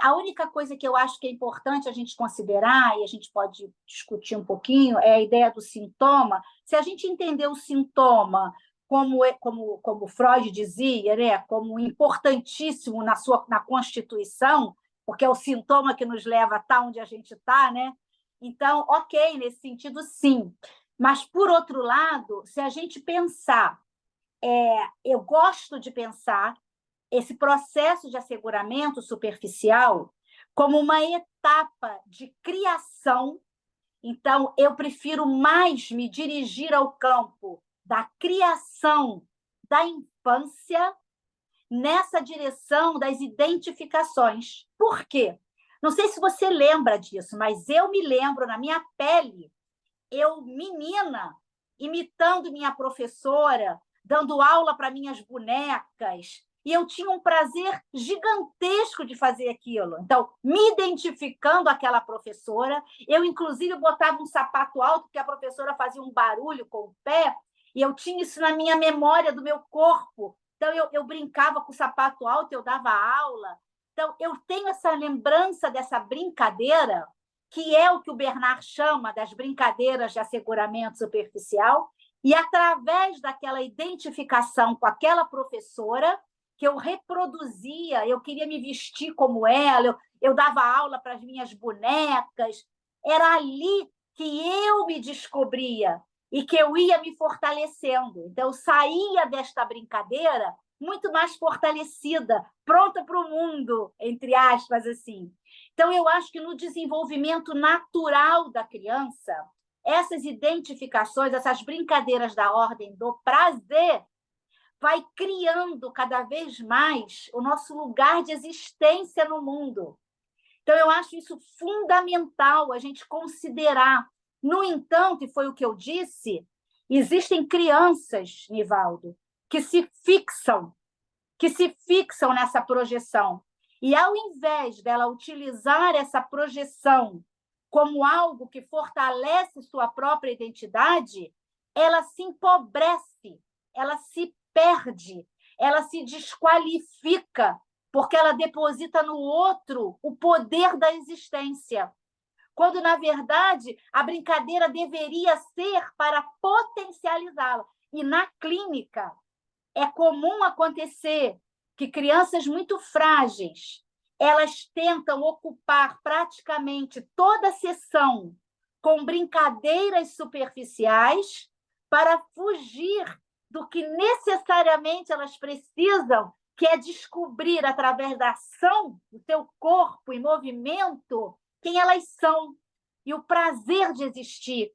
A única coisa que eu acho que é importante a gente considerar, e a gente pode discutir um pouquinho, é a ideia do sintoma. Se a gente entender o sintoma como Freud dizia, né, como importantíssimo na Constituição, porque é o sintoma que nos leva a estar onde a gente está, né? Então, ok, nesse sentido, sim. Mas, por outro lado, se a gente pensar, eu gosto de pensar esse processo de asseguramento superficial como uma etapa de criação. Então, eu prefiro mais me dirigir ao campo da criação da infância nessa direção das identificações. Por quê? Não sei se você lembra disso, mas eu me lembro na minha pele, eu, menina, imitando minha professora, dando aula para minhas bonecas, e eu tinha um prazer gigantesco de fazer aquilo. Então, me identificando aquela professora, eu, inclusive, botava um sapato alto, porque a professora fazia um barulho com o pé, e eu tinha isso na minha memória do meu corpo. Então, eu brincava com o sapato alto, eu dava aula. Então, eu tenho essa lembrança dessa brincadeira, que é o que o Bernard chama das brincadeiras de asseguramento superficial, e através daquela identificação com aquela professora, que eu reproduzia, eu queria me vestir como ela, eu dava aula para as minhas bonecas, era ali que eu me descobria e que eu ia me fortalecendo. Então, eu saía desta brincadeira muito mais fortalecida, pronta para o mundo, entre aspas, assim. Então, eu acho que no desenvolvimento natural da criança, essas identificações, essas brincadeiras da ordem do prazer, vai criando cada vez mais o nosso lugar de existência no mundo. Então, eu acho isso fundamental a gente considerar. No entanto, e foi o que eu disse, existem crianças, Nivaldo, que se fixam nessa projeção. E, ao invés dela utilizar essa projeção como algo que fortalece sua própria identidade, ela se empobrece, ela se perde, ela se desqualifica, porque ela deposita no outro o poder da existência. Quando, na verdade, a brincadeira deveria ser para potencializá-la. E na clínica, é comum acontecer que crianças muito frágeis, elas tentam ocupar praticamente toda a sessão com brincadeiras superficiais para fugir do que necessariamente elas precisam, que é descobrir, através da ação do seu corpo em movimento, quem elas são e o prazer de existir.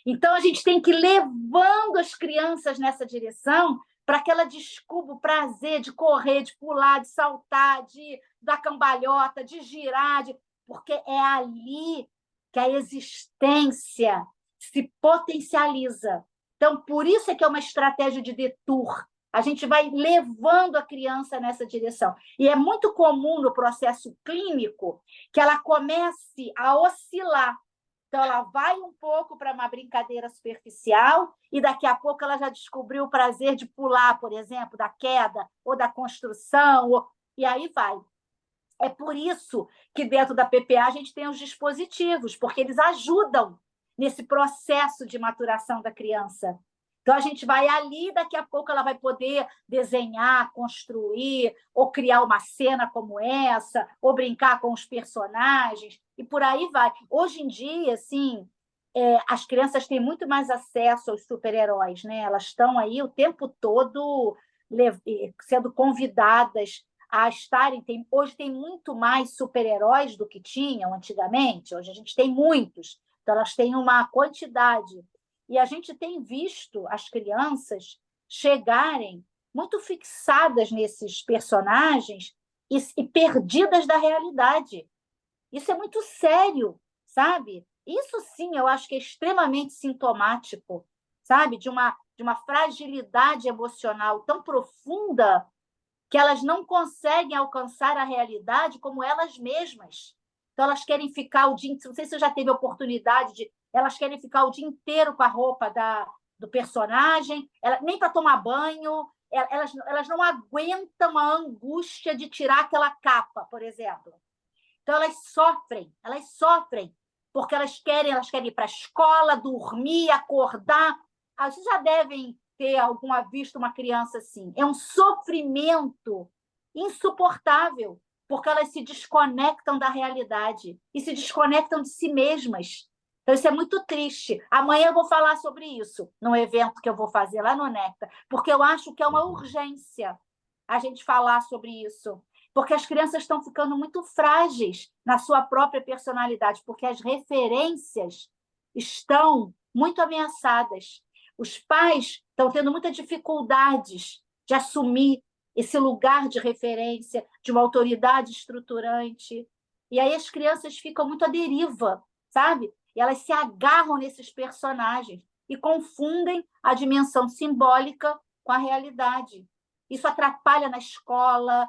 Então, a gente tem que ir levando as crianças nessa direção para que ela descubra o prazer de correr, de pular, de saltar, de dar cambalhota, de girar, porque é ali que a existência se potencializa. Então, por isso é que é uma estratégia de detour. A gente vai levando a criança nessa direção. E é muito comum no processo clínico que ela comece a oscilar. Então, ela vai um pouco para uma brincadeira superficial e daqui a pouco ela já descobriu o prazer de pular, por exemplo, da queda ou da construção, e aí vai. É por isso que dentro da PPA a gente tem os dispositivos, porque eles ajudam nesse processo de maturação da criança. Então, a gente vai ali, daqui a pouco ela vai poder desenhar, construir, ou criar uma cena como essa, ou brincar com os personagens, e por aí vai. Hoje em dia, assim, as crianças têm muito mais acesso aos super-heróis, né? Elas estão aí o tempo todo sendo convidadas a estarem... Hoje tem muito mais super-heróis do que tinham antigamente. Hoje a gente tem muitos. Então, elas têm uma quantidade. E a gente tem visto as crianças chegarem muito fixadas nesses personagens e perdidas da realidade. Isso é muito sério, sabe? Isso, sim, eu acho que é extremamente sintomático, sabe? De uma fragilidade emocional tão profunda que elas não conseguem alcançar a realidade como elas mesmas. Então, elas querem ficar o dia... Não sei se você já teve a oportunidade de... Elas querem ficar o dia inteiro com a roupa do personagem, nem para tomar banho, elas não aguentam a angústia de tirar aquela capa, por exemplo. Então, elas sofrem, porque elas querem ir para a escola, dormir, acordar. Vocês já devem ter visto uma criança assim. É um sofrimento insuportável, porque elas se desconectam da realidade e se desconectam de si mesmas. Então, isso é muito triste. Amanhã eu vou falar sobre isso, num evento que eu vou fazer lá no Nectar, porque eu acho que é uma urgência a gente falar sobre isso, porque as crianças estão ficando muito frágeis na sua própria personalidade, porque as referências estão muito ameaçadas. Os pais estão tendo muitas dificuldades de assumir esse lugar de referência, de uma autoridade estruturante. E aí as crianças ficam muito à deriva, sabe? E elas se agarram nesses personagens e confundem a dimensão simbólica com a realidade. Isso atrapalha na escola,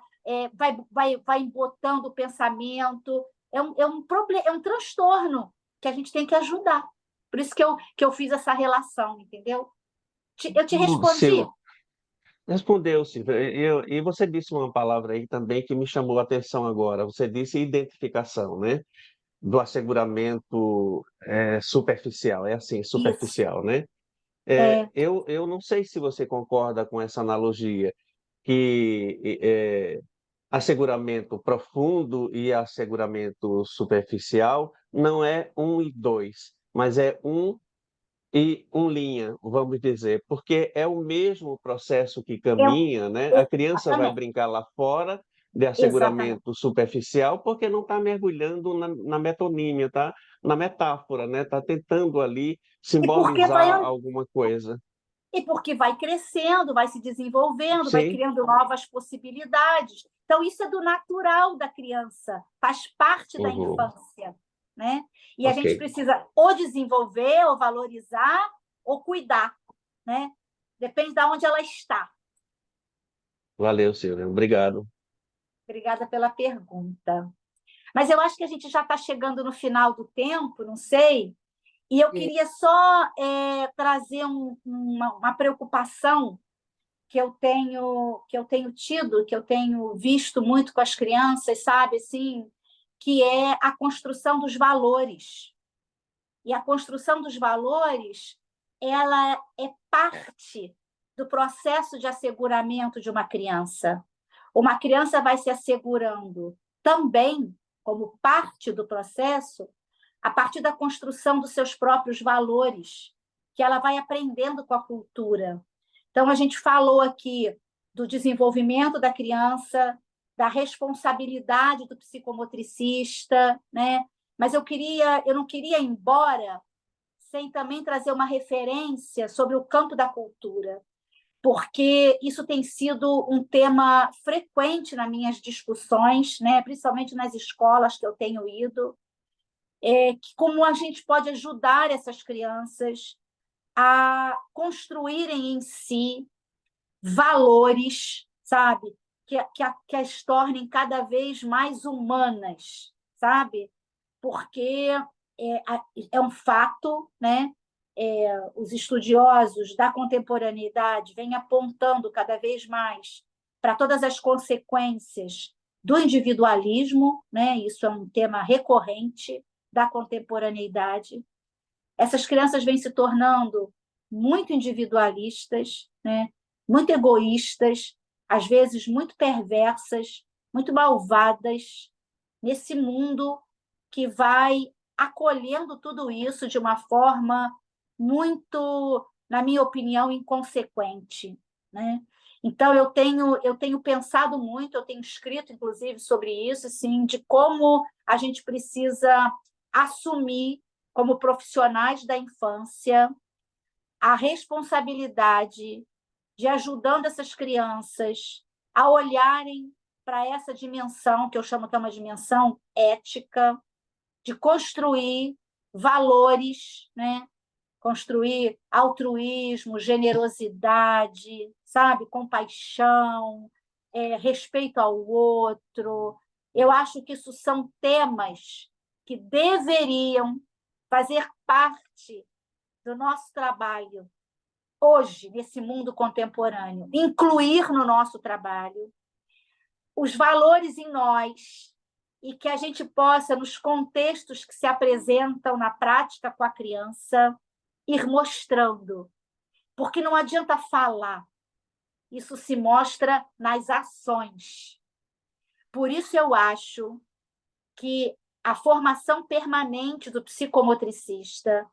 vai embotando o pensamento. É um transtorno que a gente tem que ajudar. Por isso que eu fiz essa relação, entendeu? Eu te respondi? Respondeu, Silvia. E você disse uma palavra aí também que me chamou a atenção agora. Você disse identificação, né? Do asseguramento superficial. É assim, superficial, né? Eu não sei se você concorda com essa analogia, que asseguramento profundo e asseguramento superficial não é 1 e 2, mas é 1 e 1 linha, vamos dizer, porque é o mesmo processo que caminha, né? A criança vai brincar lá fora de asseguramento superficial porque não está mergulhando na metonímia, tá? Na metáfora, né? Está tentando ali simbolizar alguma coisa. E porque vai crescendo, vai se desenvolvendo, vai criando novas possibilidades. Então, isso é do natural da criança, faz parte da infância, né? E a gente precisa ou desenvolver, ou valorizar, ou cuidar, né? Depende de onde ela está. Valeu, Silvia. Obrigado. Obrigada pela pergunta. Mas eu acho que a gente já está chegando no final do tempo, não sei, e eu queria só trazer uma preocupação que eu tenho tido, que eu tenho visto muito com as crianças, sabe, assim, que é a construção dos valores. E a construção dos valores, ela é parte do processo de asseguramento de uma criança. Uma criança vai se assegurando também, como parte do processo, a partir da construção dos seus próprios valores, que ela vai aprendendo com a cultura. Então, a gente falou aqui do desenvolvimento da criança, da responsabilidade do psicomotricista, né? Mas eu não queria ir embora sem também trazer uma referência sobre o campo da cultura, porque isso tem sido um tema frequente nas minhas discussões, né? Principalmente nas escolas que eu tenho ido, como a gente pode ajudar essas crianças a construírem em si valores, sabe? Que as tornem cada vez mais humanas, sabe? Porque é um fato, né? Os estudiosos da contemporaneidade vêm apontando cada vez mais para todas as consequências do individualismo, né? Isso é um tema recorrente da contemporaneidade. Essas crianças vêm se tornando muito individualistas, né? Muito egoístas, às vezes muito perversas, muito malvadas, nesse mundo que vai acolhendo tudo isso de uma forma muito, na minha opinião, inconsequente, né? Então, eu tenho pensado muito, eu tenho escrito, inclusive, sobre isso, assim, de como a gente precisa assumir, como profissionais da infância, a responsabilidade de ajudando essas crianças a olharem para essa dimensão, que eu chamo que é uma dimensão ética, de construir valores, né? Construir altruísmo, generosidade, sabe? Compaixão, respeito ao outro. Eu acho que isso são temas que deveriam fazer parte do nosso trabalho hoje, nesse mundo contemporâneo. Incluir no nosso trabalho os valores em nós e que a gente possa, nos contextos que se apresentam na prática com a criança, ir mostrando. Porque não adianta falar, isso se mostra nas ações. Por isso eu acho que a formação permanente do psicomotricista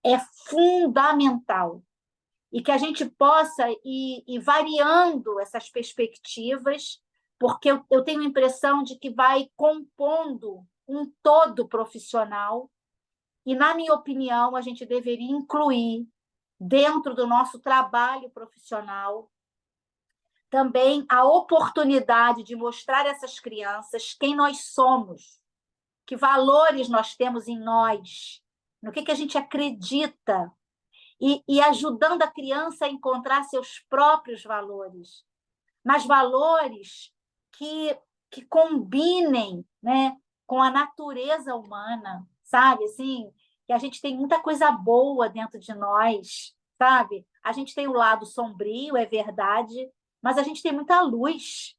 é fundamental e que a gente possa ir variando essas perspectivas, porque eu tenho a impressão de que vai compondo um todo profissional e, na minha opinião, a gente deveria incluir dentro do nosso trabalho profissional também a oportunidade de mostrar a essas crianças quem nós somos, que valores nós temos em nós, no que a gente acredita, e ajudando a criança a encontrar seus próprios valores, mas valores que combinem, né, com a natureza humana, sabe? Assim, que a gente tem muita coisa boa dentro de nós, sabe? A gente tem o lado sombrio, é verdade, mas a gente tem muita luz.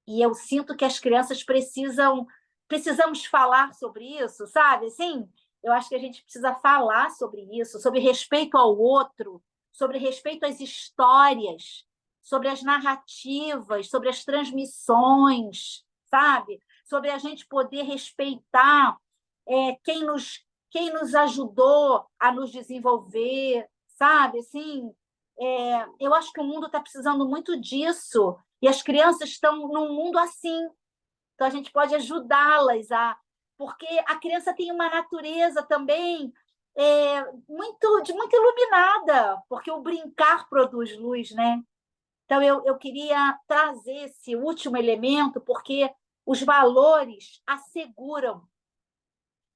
E eu sinto que as crianças precisamos falar sobre isso, sabe? Assim, eu acho que a gente precisa falar sobre isso, sobre respeito ao outro, sobre respeito às histórias, sobre as narrativas, sobre as transmissões, sabe? Sobre a gente poder respeitar quem nos ajudou a nos desenvolver, sabe? Assim, eu acho que o mundo está precisando muito disso, e as crianças estão num mundo assim. Então, a gente pode ajudá-las porque a criança tem uma natureza também muito iluminada, porque o brincar produz luz, né? Então, eu queria trazer esse último elemento, porque os valores asseguram,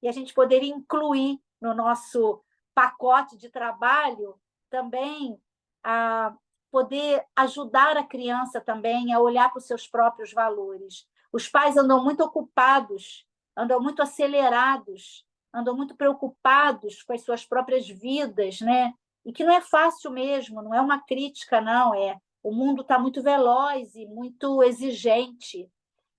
e a gente poderia incluir no nosso pacote de trabalho também a poder ajudar a criança também a olhar para os seus próprios valores. Os pais andam muito ocupados andam muito acelerados, andam muito preocupados com as suas próprias vidas, né? E que não é fácil mesmo, não é uma crítica, não, o mundo está muito veloz e muito exigente.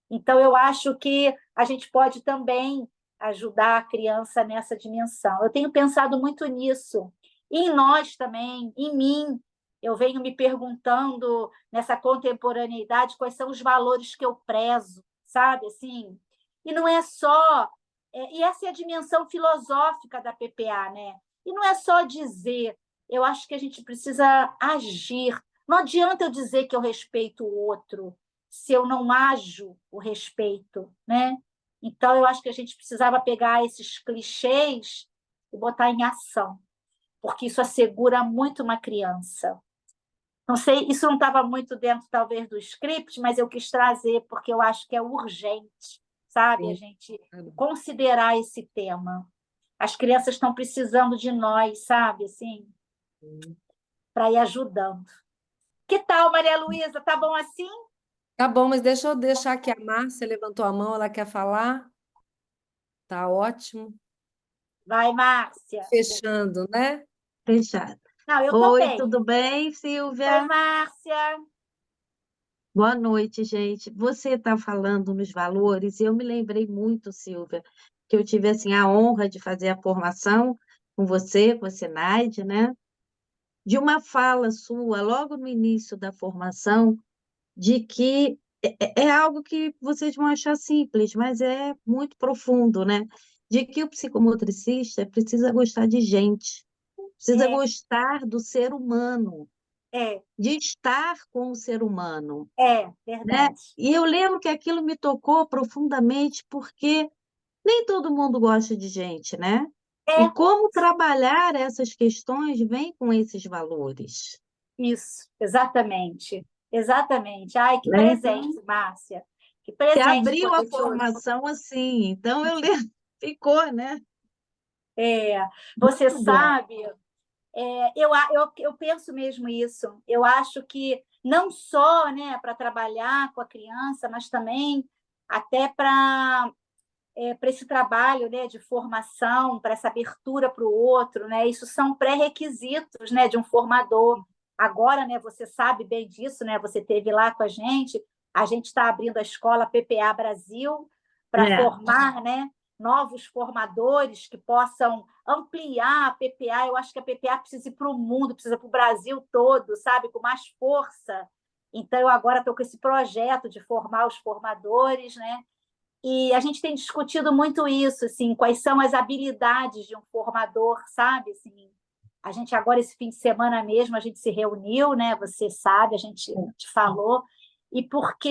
Então, eu acho que a gente pode também ajudar a criança nessa dimensão. Eu tenho pensado muito nisso. E em nós também, em mim. Eu venho me perguntando, nessa contemporaneidade, quais são os valores que eu prezo, sabe? Assim, e não é só... e essa é a dimensão filosófica da PPA, né? E não é só dizer, eu acho que a gente precisa agir. Não adianta eu dizer que eu respeito o outro, se eu não ajo o respeito, né? Então, eu acho que a gente precisava pegar esses clichês e botar em ação, porque isso assegura muito uma criança. Não sei, isso não estava muito dentro, talvez, do script, mas eu quis trazer, porque eu acho que é urgente, sabe? A gente considerar esse tema. As crianças estão precisando de nós, sabe? Assim, para ir ajudando. Que tal, Maria Luísa? Tá bom assim? Tá bom, mas deixa eu deixar que a Márcia levantou a mão, ela quer falar. Tá ótimo. Vai, Márcia. Fechando, né? Fechado. Não, eu tô Oi, bem. tudo bem, Oi, Silvia? Márcia. Boa noite, gente. Você está falando nos valores, e eu me lembrei muito, Silvia, que eu tive assim, a honra de fazer a formação com a Senaide, né? De uma fala sua, logo no início da formação, de que é algo que vocês vão achar simples, mas é muito profundo, né? De que o psicomotricista precisa gostar de gente, precisa gostar do ser humano, de estar com o ser humano, né? Verdade. E eu lembro que aquilo me tocou profundamente, porque nem todo mundo gosta de gente, né? E como trabalhar essas questões vem com esses valores. Isso, exatamente. Exatamente. Ai, que Né? presente, Márcia. Que Você presente abriu poder a te ouvir. formação assim, então eu lembro, ficou, né? Você Muito bom. sabe, eu penso mesmo isso. Eu acho que não só, né, para trabalhar com a criança, mas também até para esse trabalho, né, de formação, para essa abertura para o outro, né? Isso são pré-requisitos, né, de um formador. Agora, né, você sabe bem disso, né? Você esteve lá com a gente está abrindo a escola PPA Brasil para formar, né, novos formadores que possam ampliar a PPA. Eu acho que a PPA precisa ir para o mundo, precisa ir para o Brasil todo, sabe, com mais força. Então, eu agora estou com esse projeto de formar os formadores, né? E a gente tem discutido muito isso, assim, quais são as habilidades de um formador, sabe? Assim, a gente agora, esse fim de semana mesmo, a gente se reuniu, né? Você sabe, a gente te falou, e porque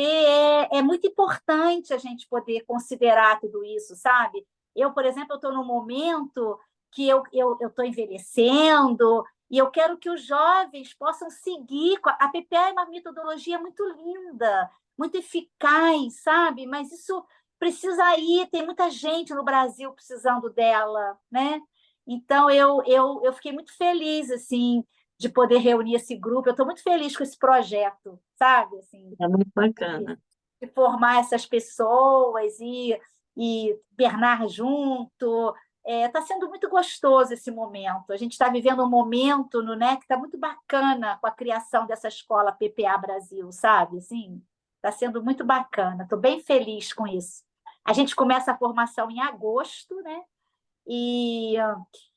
é muito importante a gente poder considerar tudo isso, sabe? Eu, por exemplo, estou num momento que eu estou envelhecendo e eu quero que os jovens possam seguir. A PPA é uma metodologia muito linda, muito eficaz, sabe? Mas isso precisa ir, tem muita gente no Brasil precisando dela, né? Então, eu fiquei muito feliz, assim, de poder reunir esse grupo. Eu estou muito feliz com esse projeto, sabe? Assim, É muito bacana. de formar essas pessoas e Bernard junto. Está sendo muito gostoso esse momento. A gente está vivendo um momento no NEC que está muito bacana com a criação dessa escola PPA Brasil, sabe? Assim, está sendo muito bacana. Estou bem feliz com isso. A gente começa a formação em agosto, né? E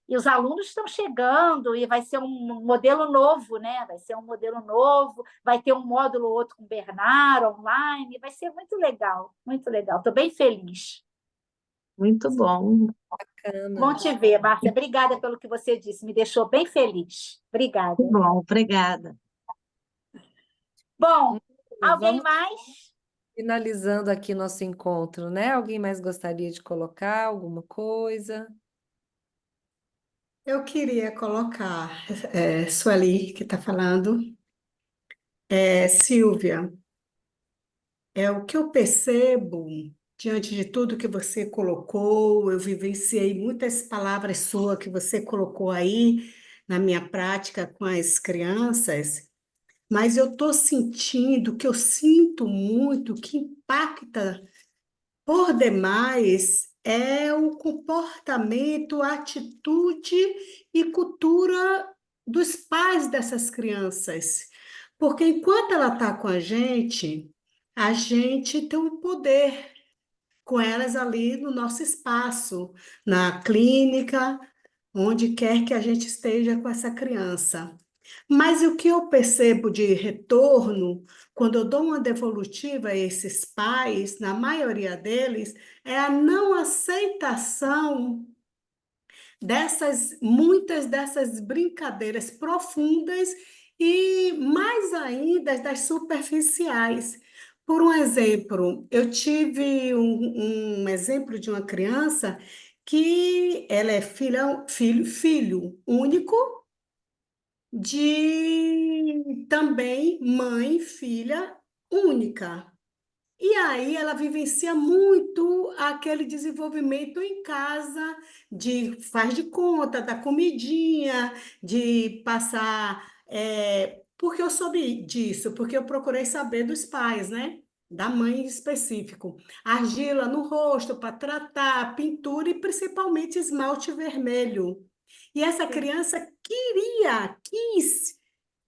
os alunos estão chegando e vai ser um modelo novo, né? Vai ser um modelo novo, vai ter um módulo ou outro com o Bernard online, vai ser muito legal, muito legal. Estou bem feliz. Muito bom. Bacana. Bom te ver, Márcia. Obrigada pelo que você disse, me deixou bem feliz. Obrigada. Muito bom, obrigada. Bom, alguém Vamos mais? finalizando aqui nosso encontro, né? Alguém mais gostaria de colocar alguma coisa? Eu queria colocar, Sueli, que está falando, Silvia, o que eu percebo diante de tudo que você colocou, eu vivenciei muitas palavras suas que você colocou aí na minha prática com as crianças, mas eu estou sentindo, que eu sinto muito, que impacta por demais, é o comportamento, a atitude e cultura dos pais dessas crianças. Porque enquanto ela está com a gente tem um poder com elas ali no nosso espaço, na clínica, onde quer que a gente esteja com essa criança. Mas o que eu percebo de retorno, quando eu dou uma devolutiva a esses pais, na maioria deles, é a não aceitação muitas dessas brincadeiras profundas e mais ainda das superficiais. Por um exemplo, eu tive um exemplo de uma criança que ela é filho único de também mãe, filha única. E aí ela vivencia muito aquele desenvolvimento em casa, de faz de conta, da comidinha, de passar. Porque eu soube disso, porque eu procurei saber dos pais, né? Da mãe em específico. Argila no rosto para tratar, pintura e principalmente esmalte vermelho. E essa criança quis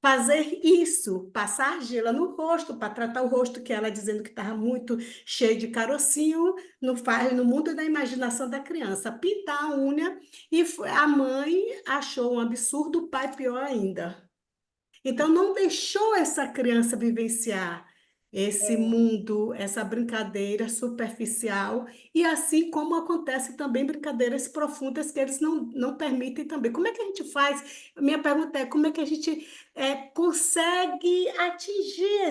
fazer isso, passar argila no rosto, para tratar o rosto que ela dizendo que estava muito cheio de carocinho, no mundo da imaginação da criança, pintar a unha, e a mãe achou um absurdo, o pai pior ainda. Então, não deixou essa criança vivenciar esse mundo, essa brincadeira superficial, e assim como acontece também brincadeiras profundas que eles não permitem também. Como é que a gente faz? Minha pergunta é, como é que a gente consegue atingir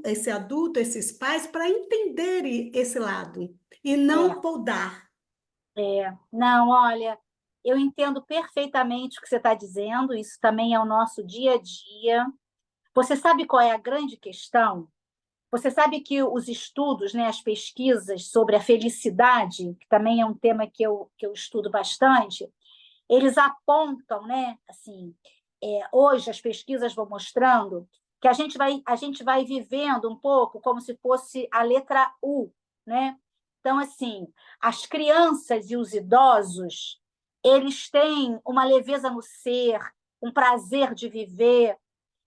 esse adulto, esses pais, para entenderem esse lado e não podar? Não, olha, eu entendo perfeitamente o que você está dizendo, isso também é o nosso dia a dia. Você sabe qual é a grande questão? Você sabe que os estudos, né, as pesquisas sobre a felicidade, que também é um tema que eu estudo bastante, eles apontam, né, assim, hoje as pesquisas vão mostrando que a gente vai vivendo um pouco como se fosse a letra U, né? Então, assim, as crianças e os idosos, eles têm uma leveza no ser, um prazer de viver,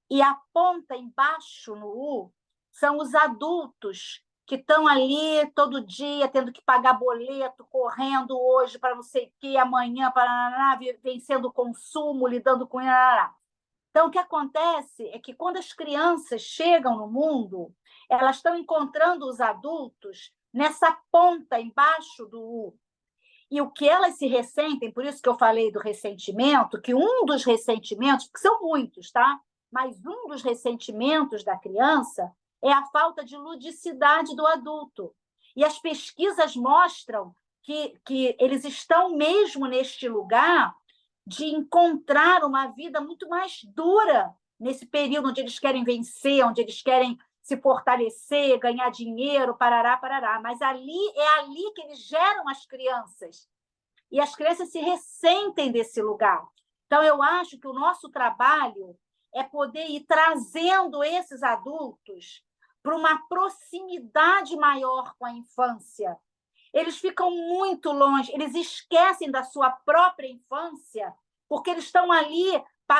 e a ponta embaixo no U são os adultos que estão ali todo dia tendo que pagar boleto, correndo hoje para não sei o que, amanhã para vencendo o consumo, lidando com isso. Então, o que acontece é que quando as crianças chegam no mundo, elas estão encontrando os adultos nessa ponta embaixo do U. E o que elas se ressentem, por isso que eu falei do ressentimento, que um dos ressentimentos, porque são muitos, tá? Mas um dos ressentimentos da criança é a falta de ludicidade do adulto. E as pesquisas mostram que eles estão mesmo neste lugar de encontrar uma vida muito mais dura nesse período onde eles querem vencer, onde eles querem se fortalecer, ganhar dinheiro, parará, parará. Mas é ali que eles geram as crianças. E as crianças se ressentem desse lugar. Então, eu acho que o nosso trabalho é poder ir trazendo esses adultos para uma proximidade maior com a infância. Eles ficam muito longe, eles esquecem da sua própria infância, porque eles estão ali.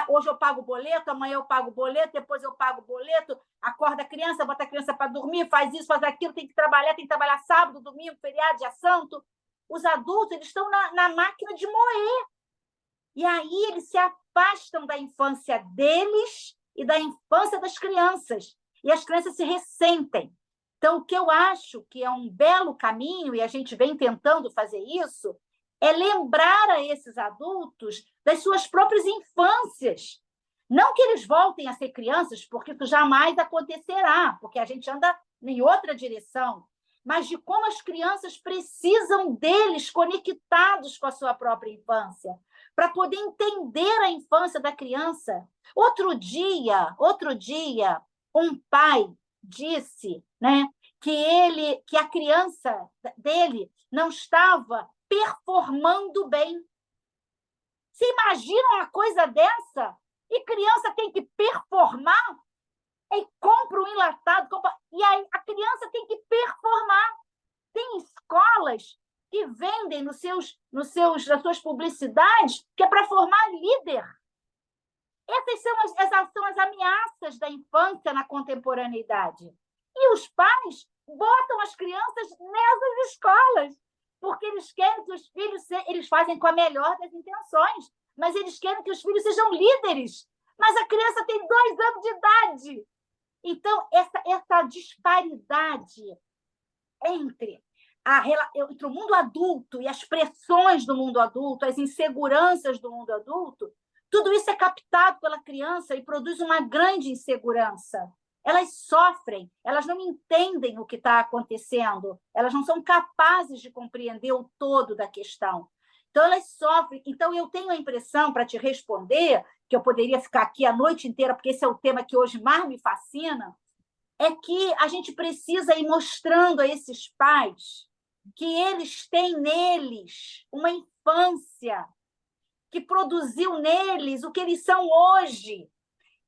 Hoje eu pago o boleto, amanhã eu pago o boleto, depois eu pago o boleto, acorda a criança, bota a criança para dormir, faz isso, faz aquilo, tem que trabalhar sábado, domingo, feriado, dia santo. Os adultos, eles estão na máquina de moer. E aí eles se afastam da infância deles e da infância das crianças. E as crianças se ressentem. Então, o que eu acho que é um belo caminho, e a gente vem tentando fazer isso, é lembrar a esses adultos das suas próprias infâncias. Não que eles voltem a ser crianças, porque isso jamais acontecerá, porque a gente anda em outra direção, mas de como as crianças precisam deles conectados com a sua própria infância, para poder entender a infância da criança. Outro dia, um pai disse, né, que a criança dele não estava performando bem. Você imagina uma coisa dessa? E criança tem que performar? E compra um enlatado, e aí a criança tem que performar. Tem escolas que vendem nas suas publicidades, que é para formar líder. Essas são as ameaças da infância na contemporaneidade. E os pais botam as crianças nessas escolas, porque eles querem que os filhos... Eles fazem com a melhor das intenções, mas eles querem que os filhos sejam líderes. Mas a criança tem 2 anos de idade. Então, essa disparidade entre o mundo adulto e as pressões do mundo adulto, as inseguranças do mundo adulto, tudo isso é captado pela criança e produz uma grande insegurança. Elas sofrem, elas não entendem o que está acontecendo, elas não são capazes de compreender o todo da questão. Então, elas sofrem. Então, eu tenho a impressão, para te responder, que eu poderia ficar aqui a noite inteira, porque esse é o tema que hoje mais me fascina, é que a gente precisa ir mostrando a esses pais que eles têm neles uma infância que produziu neles o que eles são hoje.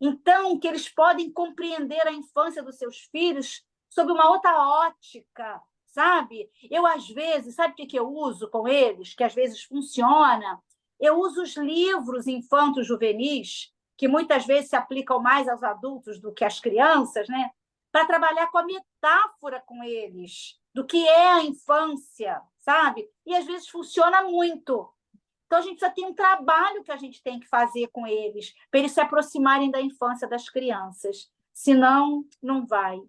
Então, que eles podem compreender a infância dos seus filhos sob uma outra ótica, sabe? Eu, às vezes, sabe o que eu uso com eles, que às vezes funciona? Eu uso os livros infanto-juvenis, que muitas vezes se aplicam mais aos adultos do que às crianças, né? Para trabalhar com a metáfora com eles, do que é a infância, sabe? E, às vezes, funciona muito. Então, a gente precisa ter um trabalho que a gente tem que fazer com eles, para eles se aproximarem da infância das crianças. Senão, não vai.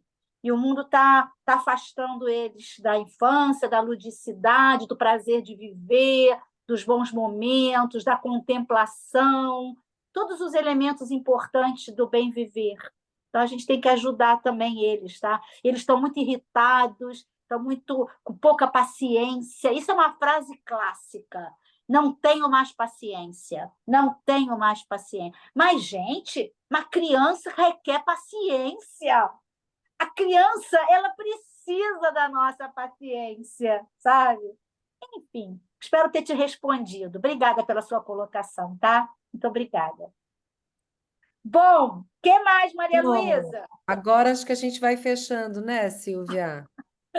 E o mundo está afastando eles da infância, da ludicidade, do prazer de viver, dos bons momentos, da contemplação, todos os elementos importantes do bem viver. Então, a gente tem que ajudar também eles, tá? Eles estão muito irritados, estão muito com pouca paciência. Isso é uma frase clássica. Não tenho mais paciência, não tenho mais paciência. Mas, gente, uma criança requer paciência. A criança, ela precisa da nossa paciência, sabe? Enfim, espero ter te respondido. Obrigada pela sua colocação, tá? Muito obrigada. Bom, o que mais, Maria Bom, Luísa? agora acho que a gente vai fechando, né, Silvia?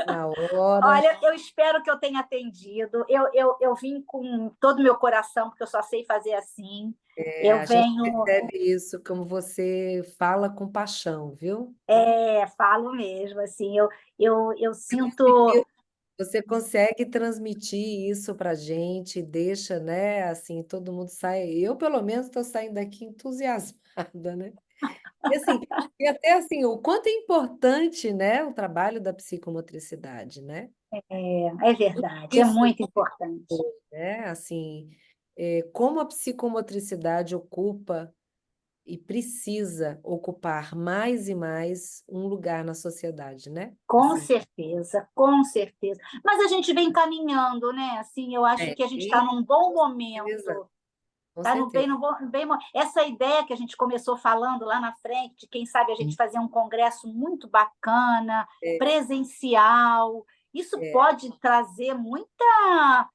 Na hora. Olha, eu espero que eu tenha atendido. Eu vim com todo o meu coração, porque eu só sei fazer assim. Eu A gente venho... percebe isso, como você fala com paixão, viu? Falo mesmo, assim, eu Você sinto... conseguiu, você consegue transmitir isso para a gente, deixa, né? Assim, todo mundo sai. Eu, pelo menos, estou saindo daqui entusiasmada, né? E assim, e até assim, o quanto é importante, né, o trabalho da psicomotricidade, né? É verdade, é Isso, muito importante. né? Assim, como a psicomotricidade ocupa e precisa ocupar mais e mais um lugar na sociedade, né? Com Assim, certeza, com certeza. Mas a gente vem caminhando, né? Assim, eu acho que a gente está num bom certeza, momento. com Está certeza. essa ideia que a gente começou falando lá na frente, de quem sabe a gente fazer um congresso muito bacana, É, presencial, isso é, pode trazer muita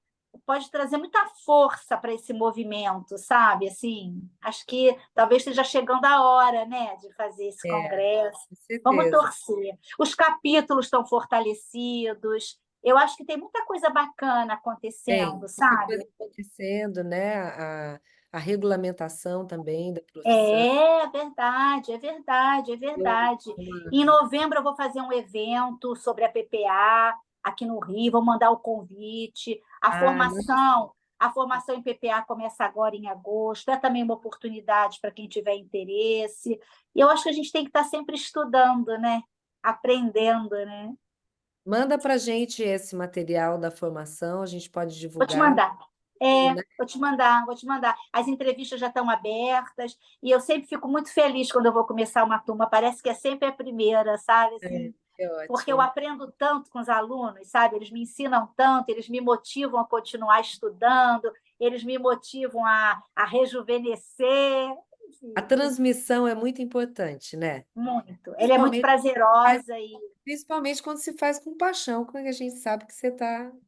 força para esse movimento, sabe? Assim, acho que talvez esteja chegando a hora, né, de fazer esse congresso. com Vamos certeza. torcer. Os capítulos estão fortalecidos. Eu acho que tem muita coisa bacana acontecendo, Tem muita sabe? coisa acontecendo, né? A regulamentação também da profissão. É verdade, é verdade, é verdade. Em novembro eu vou fazer um evento sobre a PPA aqui no Rio, vou mandar o convite. A formação em PPA começa agora em agosto, é também uma oportunidade para quem tiver interesse. E eu acho que a gente tem que estar sempre estudando, né? Aprendendo, né? Manda para a gente esse material da formação, a gente pode Vou te divulgar, mandar. né? Vou te mandar, vou te mandar. As entrevistas já estão abertas e eu sempre fico muito feliz quando eu vou começar uma turma. Parece que é sempre a primeira, sabe? Assim, Que porque eu ótimo. aprendo tanto com os alunos, sabe? Eles me ensinam tanto, eles me motivam a continuar estudando, eles me motivam a rejuvenescer. A Enfim, transmissão é muito importante, né? muito. Ela é muito Principalmente, prazerosa e principalmente quando se faz com paixão, quando a gente sabe que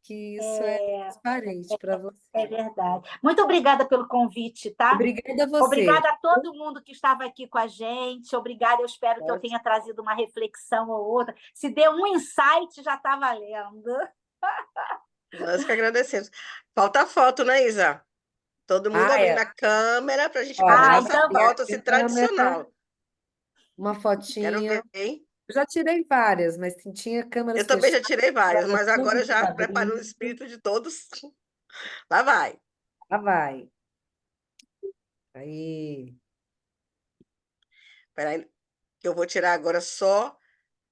que isso é transparente para você. é verdade. Muito obrigada pelo convite, tá? Obrigada a você. Obrigada a todo mundo que estava aqui com a gente. Obrigada, eu espero que eu Ótimo. tenha trazido uma reflexão ou outra. Se deu um insight, já está valendo. Nós que agradecemos. Falta foto, né, Isa? Todo mundo Ah, abrindo é. a câmera para a gente Olha, colocar Ah, essa então abri a foto assim, câmera, tradicional. uma Quero fotinha. ver, hein? Eu já tirei várias, mas tinha câmeras Eu também já fechadas, tirei várias, estava mas agora tudo já preparando o abrindo. espírito de todos. Lá vai. Lá vai. Aí. Peraí, que eu vou tirar agora só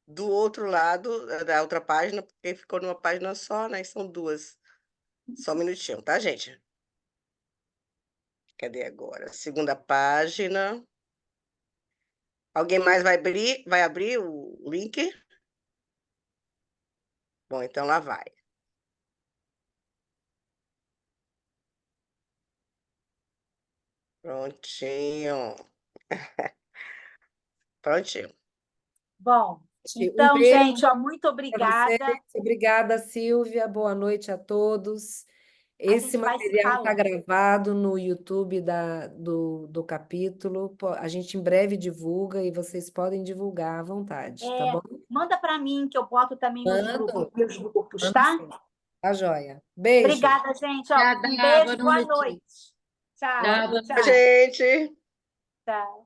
do outro lado, da outra página, porque ficou numa página só, né? São duas. Só um minutinho, tá, gente? Cadê agora? Segunda página. Alguém mais vai abrir o link? Bom, então lá vai. Prontinho. Prontinho. bom. Um Então, beijo gente, ó, muito para obrigada. vocês. Obrigada, Silvia. Boa noite a todos. A Esse gente vai se material está falando. gravado no YouTube do capítulo. A gente em breve divulga e vocês podem divulgar à vontade, tá bom? Manda para mim, que eu boto também Mando, meus grupos, mando tá? sim. Tá joia. Beijo. Obrigada, gente. Ó, Obrigada, um beijo, boa boa noite. noite. Tchau, Tchau, boa tchau, Gente. tchau.